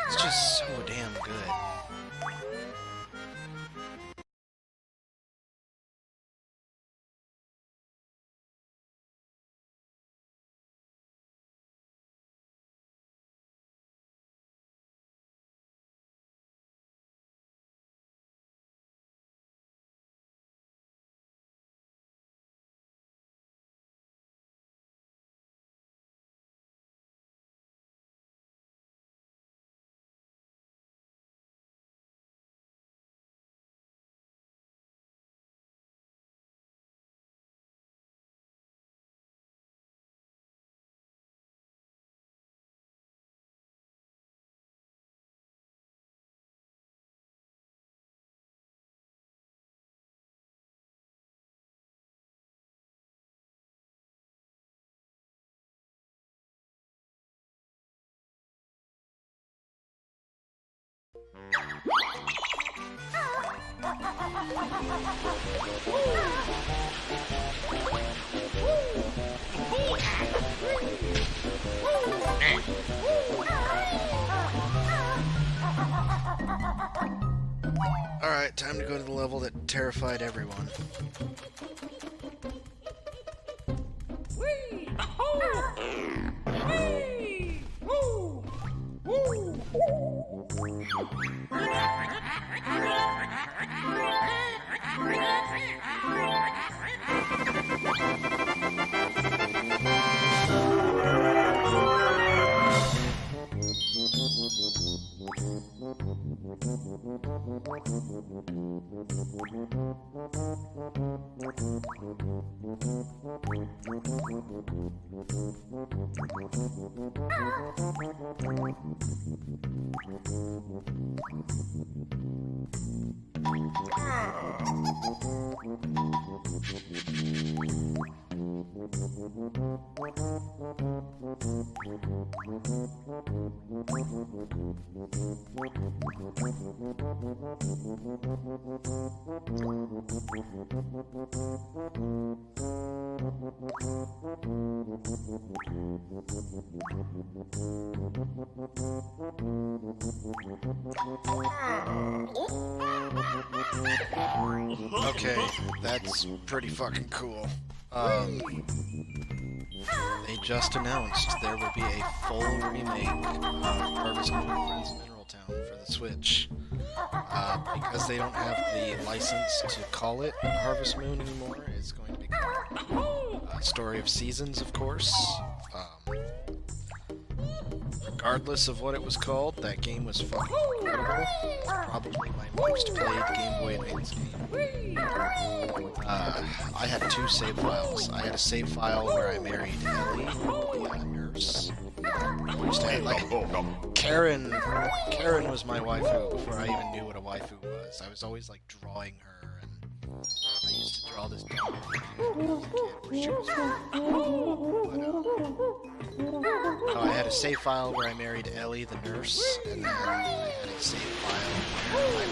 It's just so damn good. Alright, time to go to the level that terrified everyone. Okay, that's pretty fucking cool. They just announced there will be a full remake of Harvest Moon Friends of Mineral Town for the Switch. Because they don't have the license to call it Harvest Moon anymore, it's going to be called Story of Seasons, of course. Regardless of what it was called, that game was fucking incredible. Probably my most played Game Boy Advance game. I had 2 save files. I had a save file where I married Ellie, the nurse. I used to have, like, Karen was my waifu before I even knew what a waifu was. I was always, like, drawing her, and I used to draw this dog where she was I had a save file where I married Ellie, the nurse, and then I had a save file where I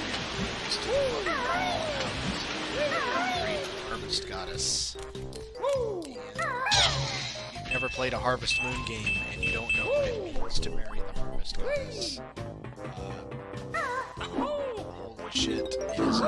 married the Harvest Goddess. And you've never played a Harvest Moon game, and you don't know what it means to marry the Harvest Goddess. Holy shit, it is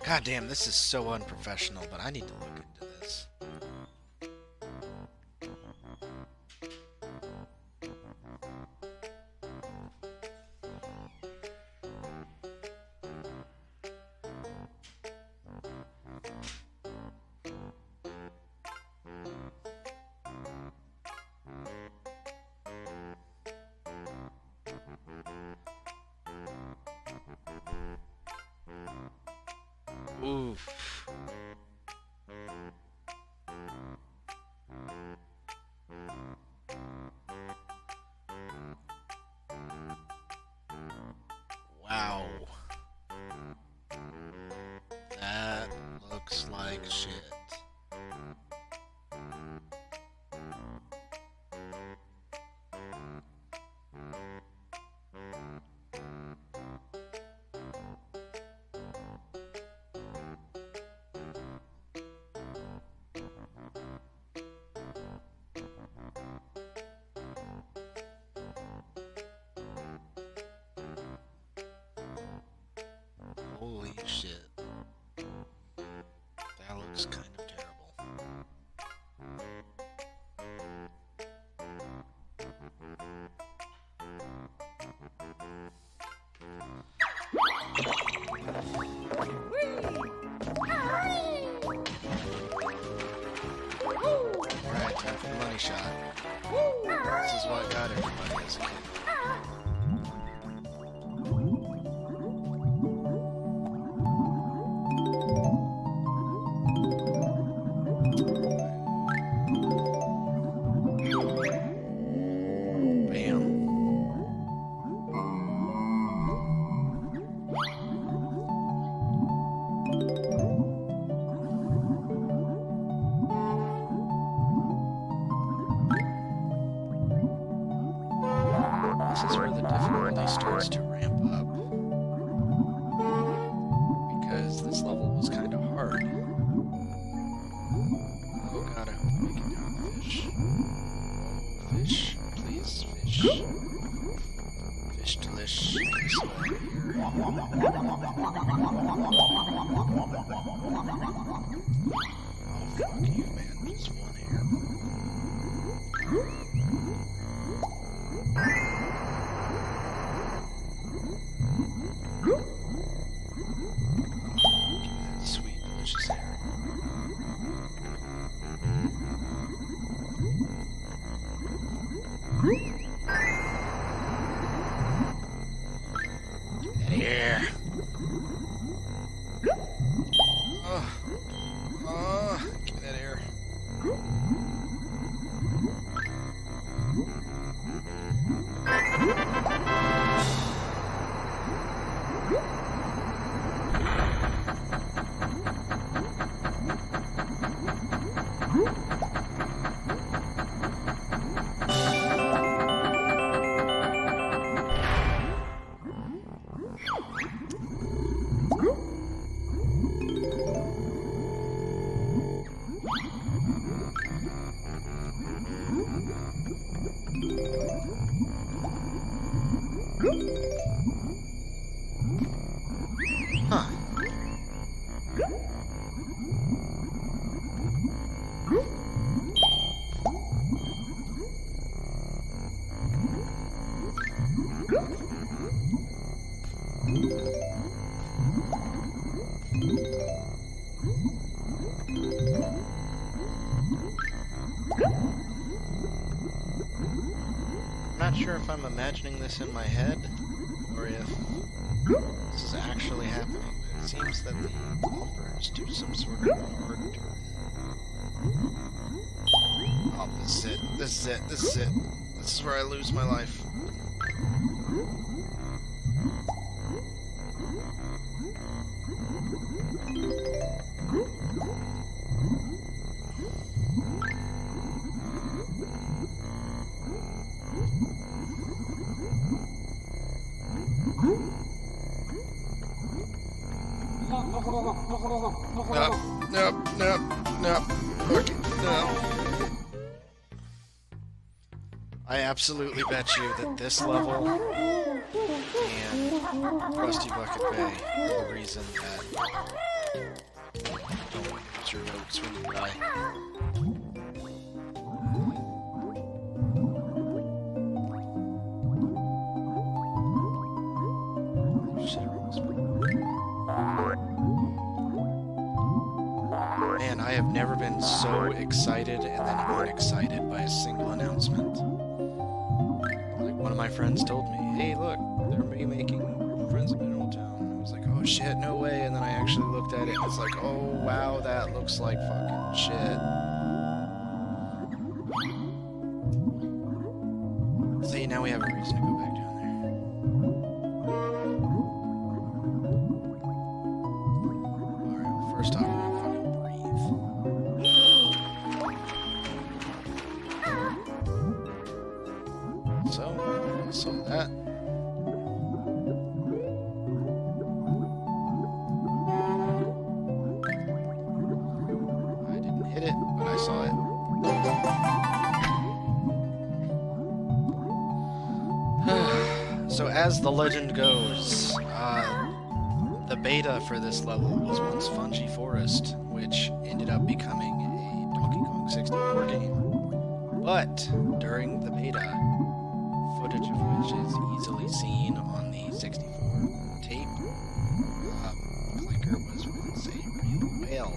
God damn, this is so unprofessional, but I need to look into this. Oof. Wow. That looks like shit. Holy shit. That looks kind of terrible. Alright, time for the money shot. This is what got everybody as a kid. This is where the difficulty starts to ramp up. Because this level was kind of hard. Oh god, I hope we can down fish. Fish, please, fish. Fish delish. This over here. Oh, fuck you, man. Just one hair. Sweet, delicious hair. not sure if I'm imagining this in my head, or if this is actually happening. It seems that the bumpers do some sort of hard turn. Oh, this is it. This is it. This is it. This is where I lose my life. Nope. Okay, no. I absolutely bet you that this level and Rusty Bucket Bay are the reason that don't use your roads when you die. Man, I have never been so excited and then unexcited by a single announcement. Like, one of my friends told me, hey, look, they're remaking Friends of Mineral Town. And I was like, oh shit, no way. And then I actually looked at it and it's like, oh wow, that looks like fucking shit. See, now we have a reason to go back down there. Alright, first off, saw that. I didn't hit it, but I saw it. So as the legend goes, the beta for this level was once Fungi Forest, which ended up becoming a Donkey Kong 64 game. But during the beta, footage of which is easily seen on the 64 tape, Clanker was once a real whale.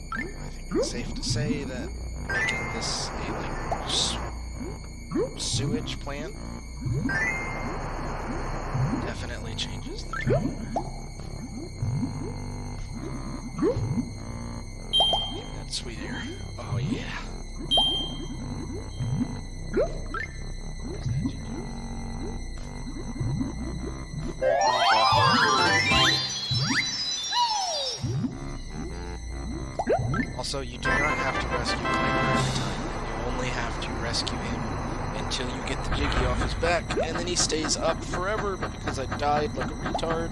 I think it's safe to say that making this a sewage plant definitely changes the tone. That sweet air. Oh yeah. Where's that ginger? Also, you do not have to rescue Clanker every time. You only have to rescue him until you get the jiggy off his back, and then he stays up forever because I died like a retard.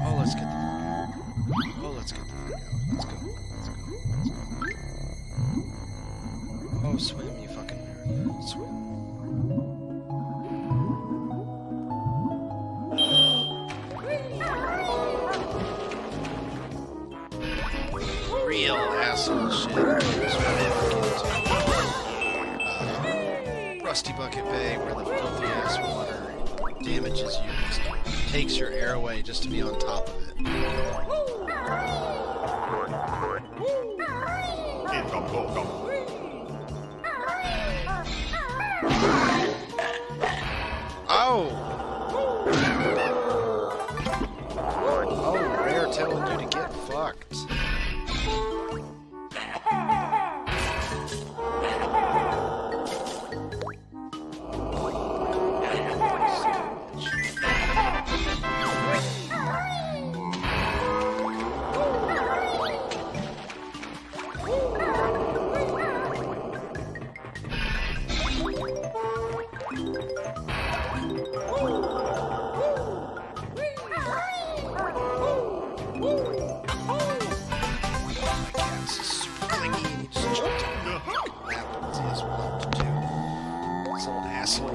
Oh, let's get the fuck out. Oh, let's get the fuck out. Let's go. Let's go. Let's go. Oh, swim, you fucking nerd. Swim. Real asshole shit. Rusty Bucket Bay, where the filthy ass water damages you, takes your air away just to be on top of it. Oh! Oh, Rare telling you to get fucked.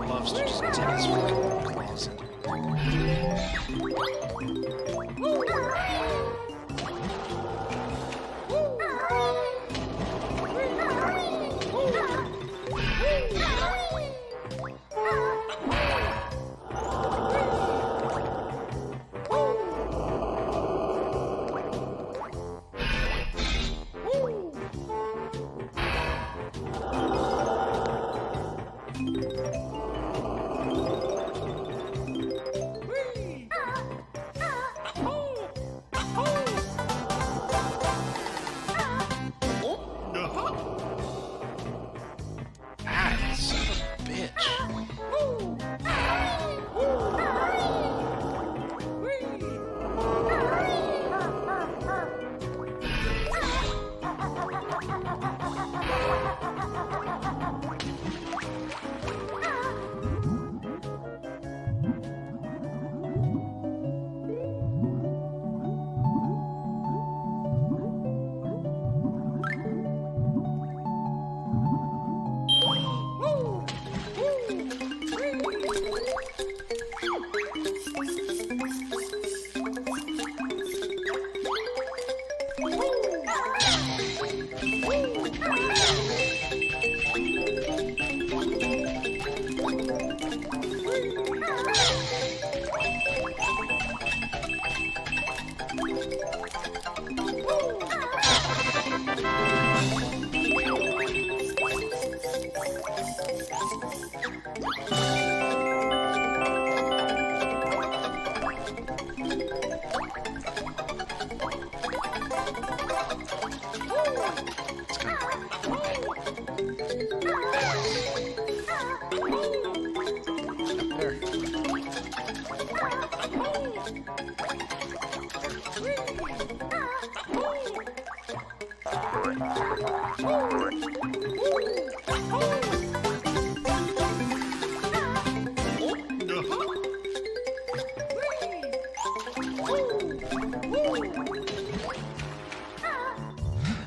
Loves to just take his fucking claws in.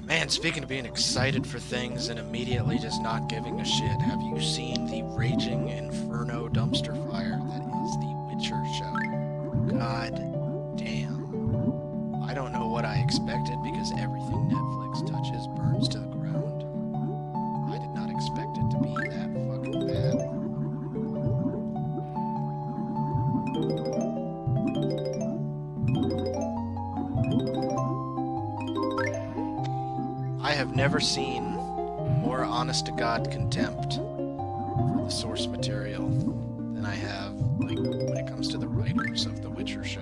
Man, speaking of being excited for things and immediately just not giving a shit, have you seen the raging inferno dumpster fire that is the Witcher show? God damn. I don't know what I expected because everything Netflix touches burns to the ground. I did not expect it to be that fucking bad. I have never seen more honest-to-God contempt for the source material than I have, like, when it comes to the writers of The Witcher show.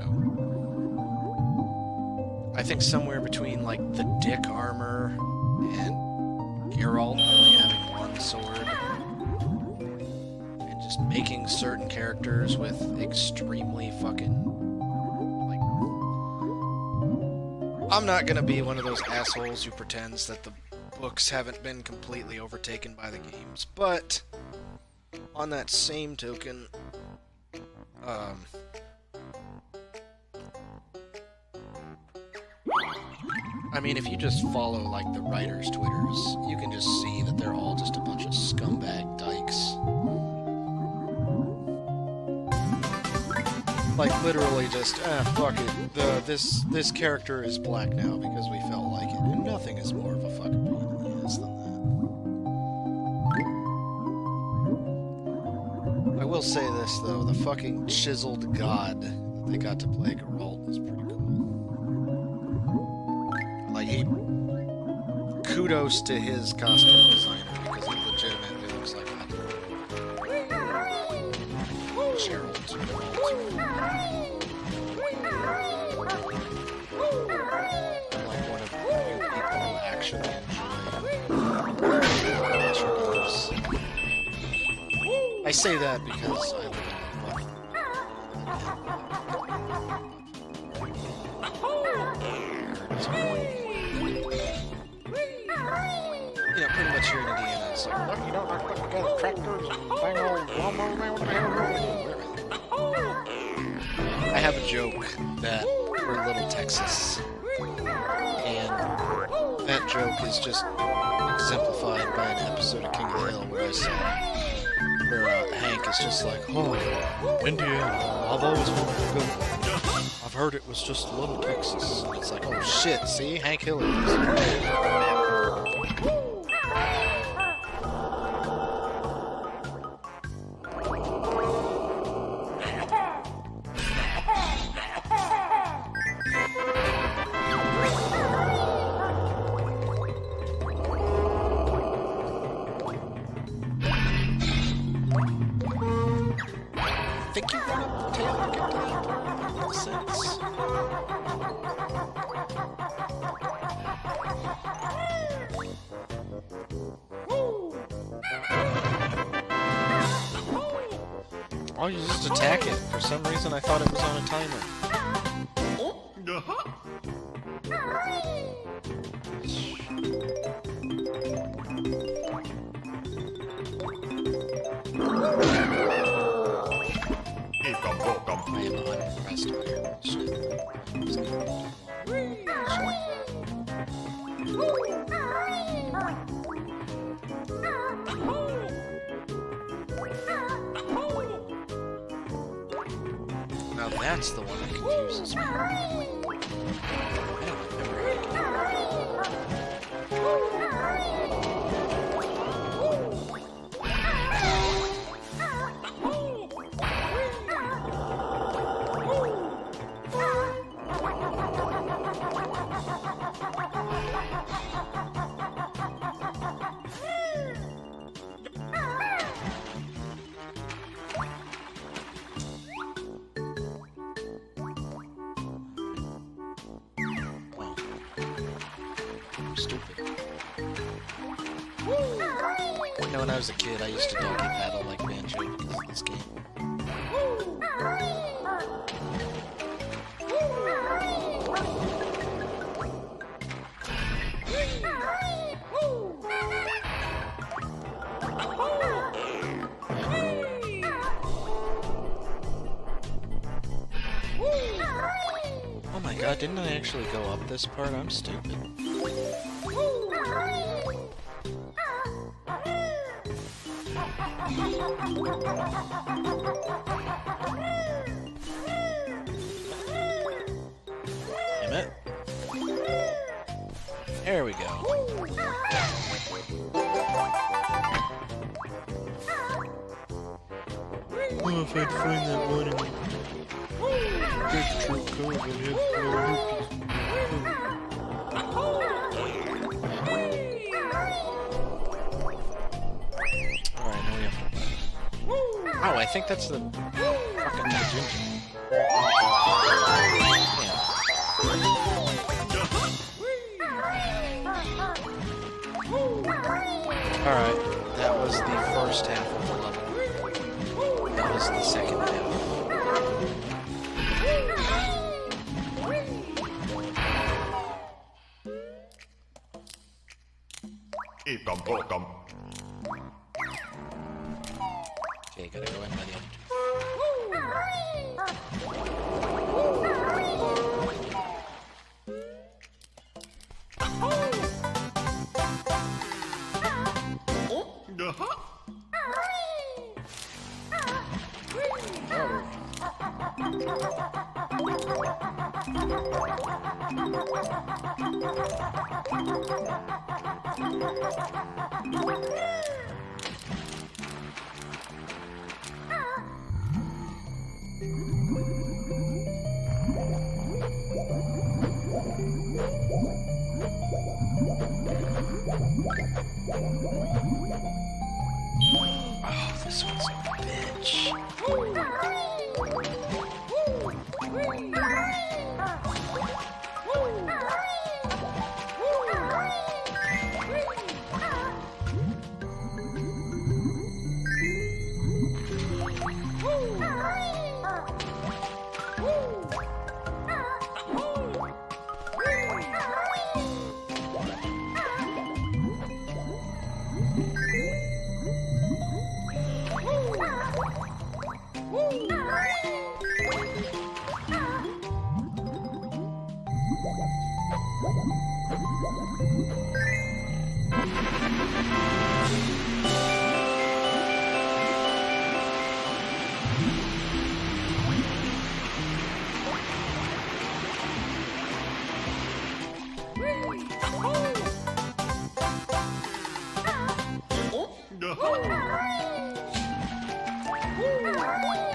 I think somewhere between, like, the dick armor and Geralt only having one sword, and just making certain characters with extremely fucking... I'm not gonna be one of those assholes who pretends that the books haven't been completely overtaken by the games, but on that same token, I mean, if you just follow, like, the writers' Twitters, you can just see that they're all just a bunch of scumbag dykes. Like, literally just, fuck it, this character is black now because we felt like it, and nothing is more of a fucking pain in the ass than that. I will say this, though, the fucking chiseled god that they got to play Geralt is pretty cool. Like, kudos to his costume designer, because he legitimately looks like Geralt. Actually enjoy. I say that because I live in pretty much here in Indiana, it's like, look, you don't like put together tractors and bang old lumber, man, what the hell? I have a joke that we're Little Texas, and that joke is just exemplified by an episode of King of the Hill where I saw where Hank is just like, oh, Indiana, I've always wanted to go. I've heard it was just Little Texas. And it's like, oh shit, see, Hank Hill is. Oh, you just attack it. For some reason, I thought it was on a timer. I am unimpressed by your bullshit. Now that's the one that confuses me. I don't remember how to stupid. You know, when I was a kid, I used to doggy paddle like Banjo because of this game. Oh my god, didn't I actually go up this part? I'm stupid. Damn it. There we go. Oh, if I'd find that one in Picture Cove, I'd have Alright, now we have... Oh, I think that's the fucking ginger. Alright, that was the first half of the level. That was the second half. Okay, gotta go in by the other two. Oh, this one's a bitch.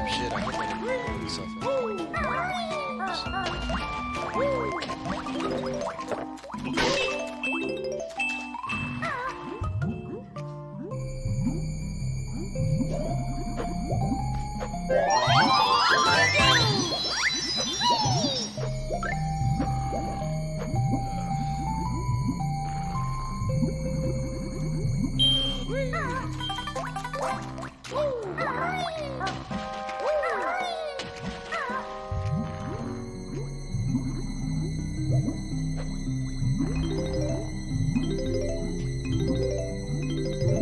Shit, I hope I didn't blow myself up.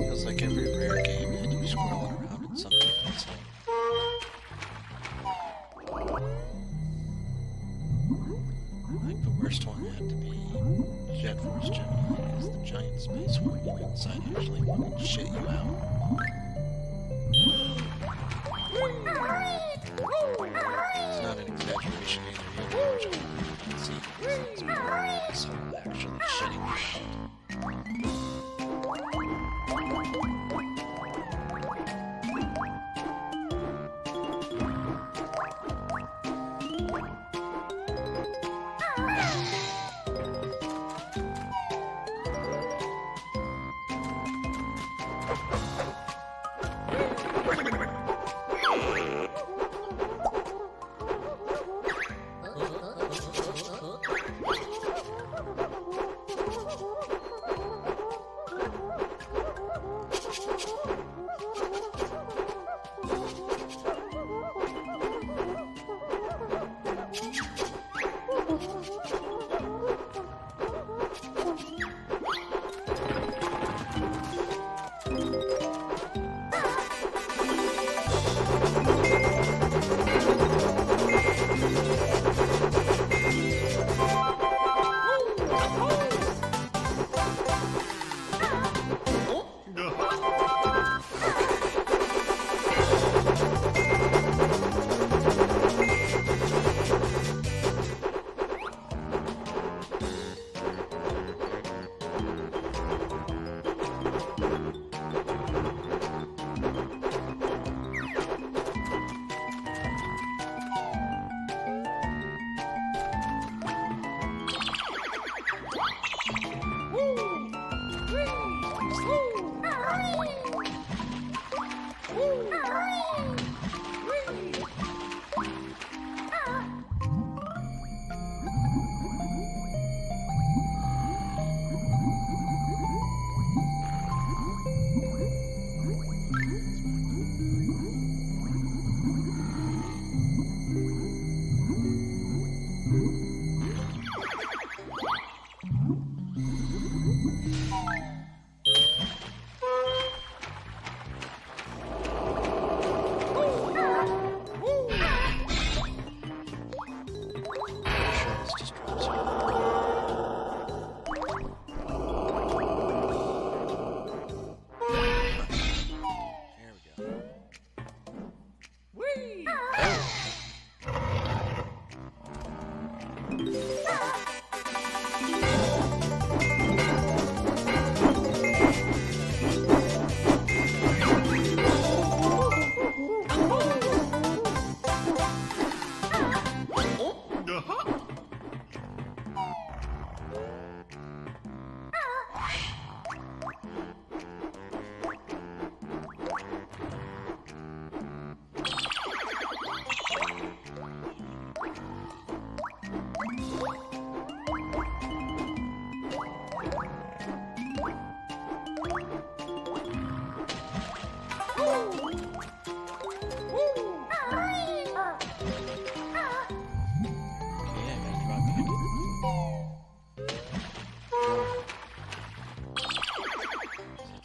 Feels like every rare game had you scrolling around in something else. I think the worst one had to be Jet Force Gemini, because the giant space one you inside actually wanted to shit you out. It's not an exaggeration either. You can see it's actually shitting you out.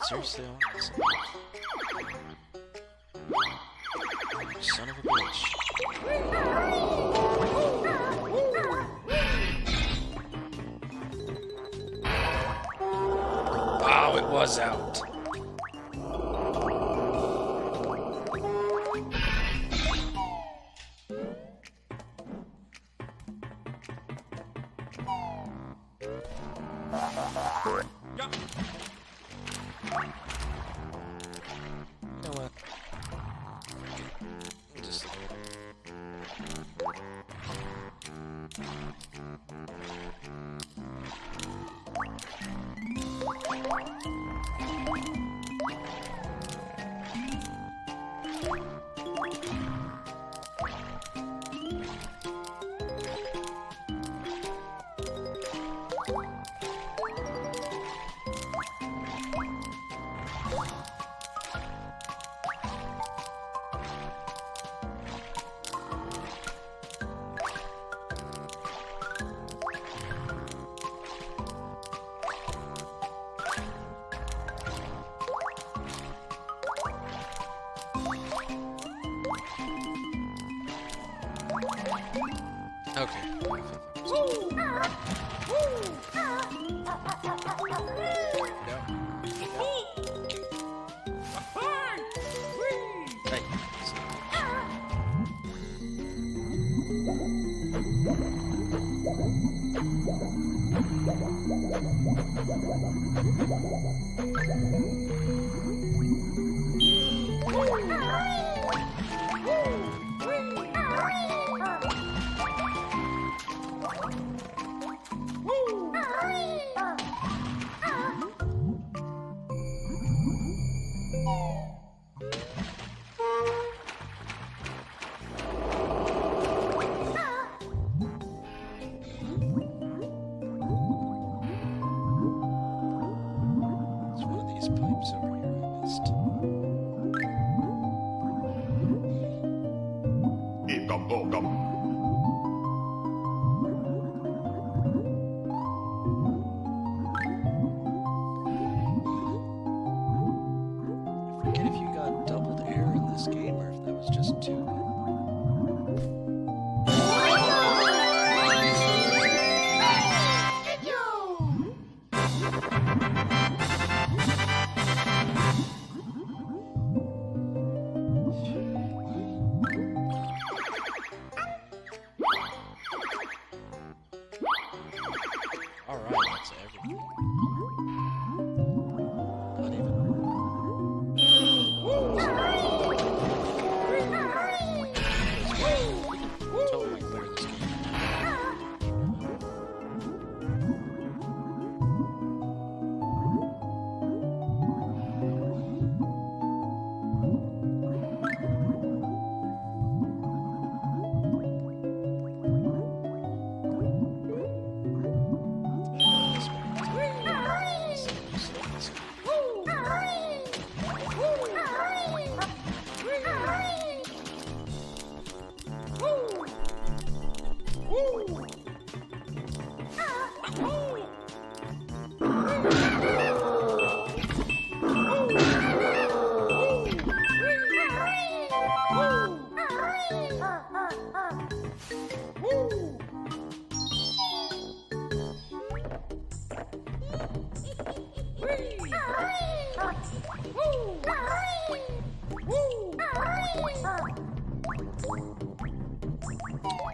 Seriously, I want this. Son of a bitch. Oh, it was out. You know what? Just okay. Pipes over here I missed. I forget if you got doubled air in this game or if that was just two. Alright, that's everything. Not even. Totally clear this game.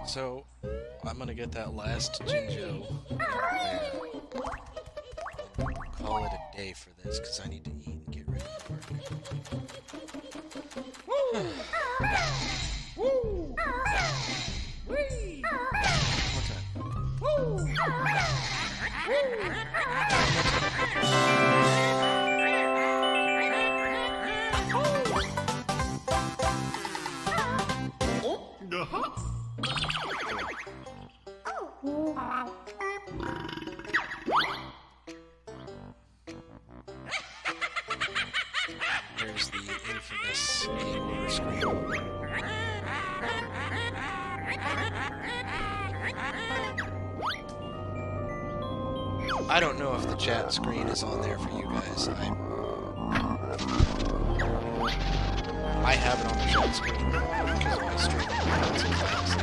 So, I'm gonna get that last Jinjo there. Call it a day for this, because I need to eat and get ready for work. One There's the infamous game over screen. I don't know if the chat screen is on there for you guys. I have it on the shot screen because my stream runs so fast.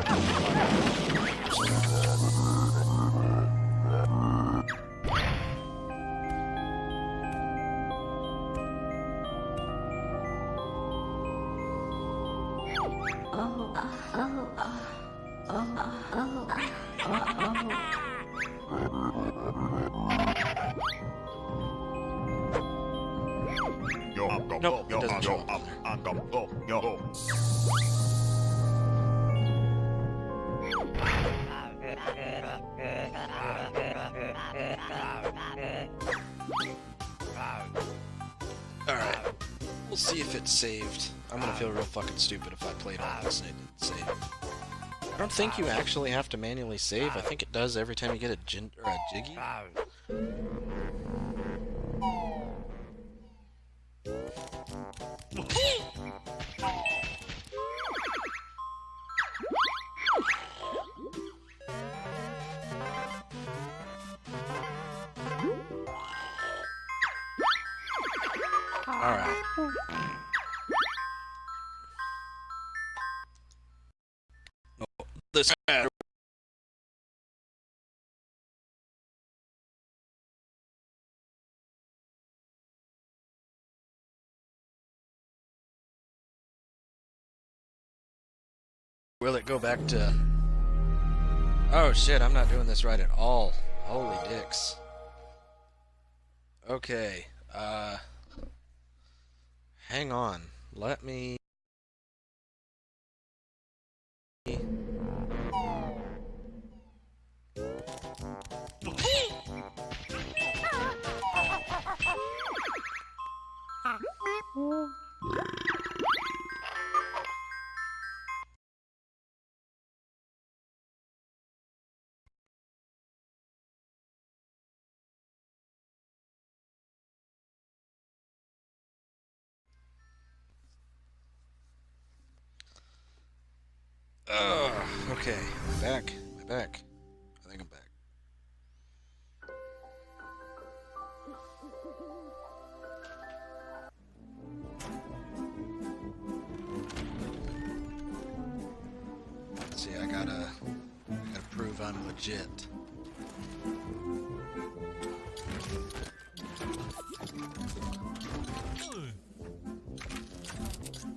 Nope, it doesn't show up. Alright, we'll see if it's saved. I'm gonna feel real fucking stupid if I played all this and it didn't save. I don't think you actually have to manually save. I think it does every time you get a Jiggy. Alright. Oh, this will it go back to... Oh shit, I'm not doing this right at all. Holy dicks. Okay, hang on. Let me... okay, I'm back. I'm back. I think I'm back. Let's see, I gotta prove I'm legit.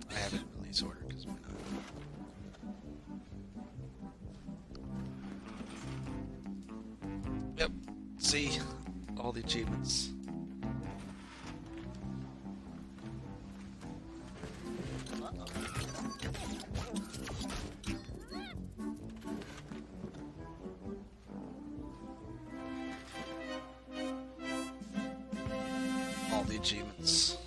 I have it in release order because why not? Yep. See all the achievements. All the achievements.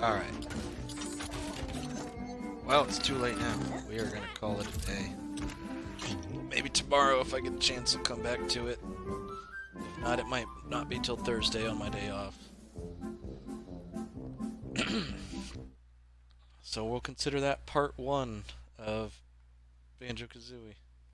Alright. Well, it's too late now. We are gonna call it a day. Maybe tomorrow, if I get a chance, I'll come back to it. If not, it might not be till Thursday on my day off. So we'll consider that part 1 of Banjo-Kazooie.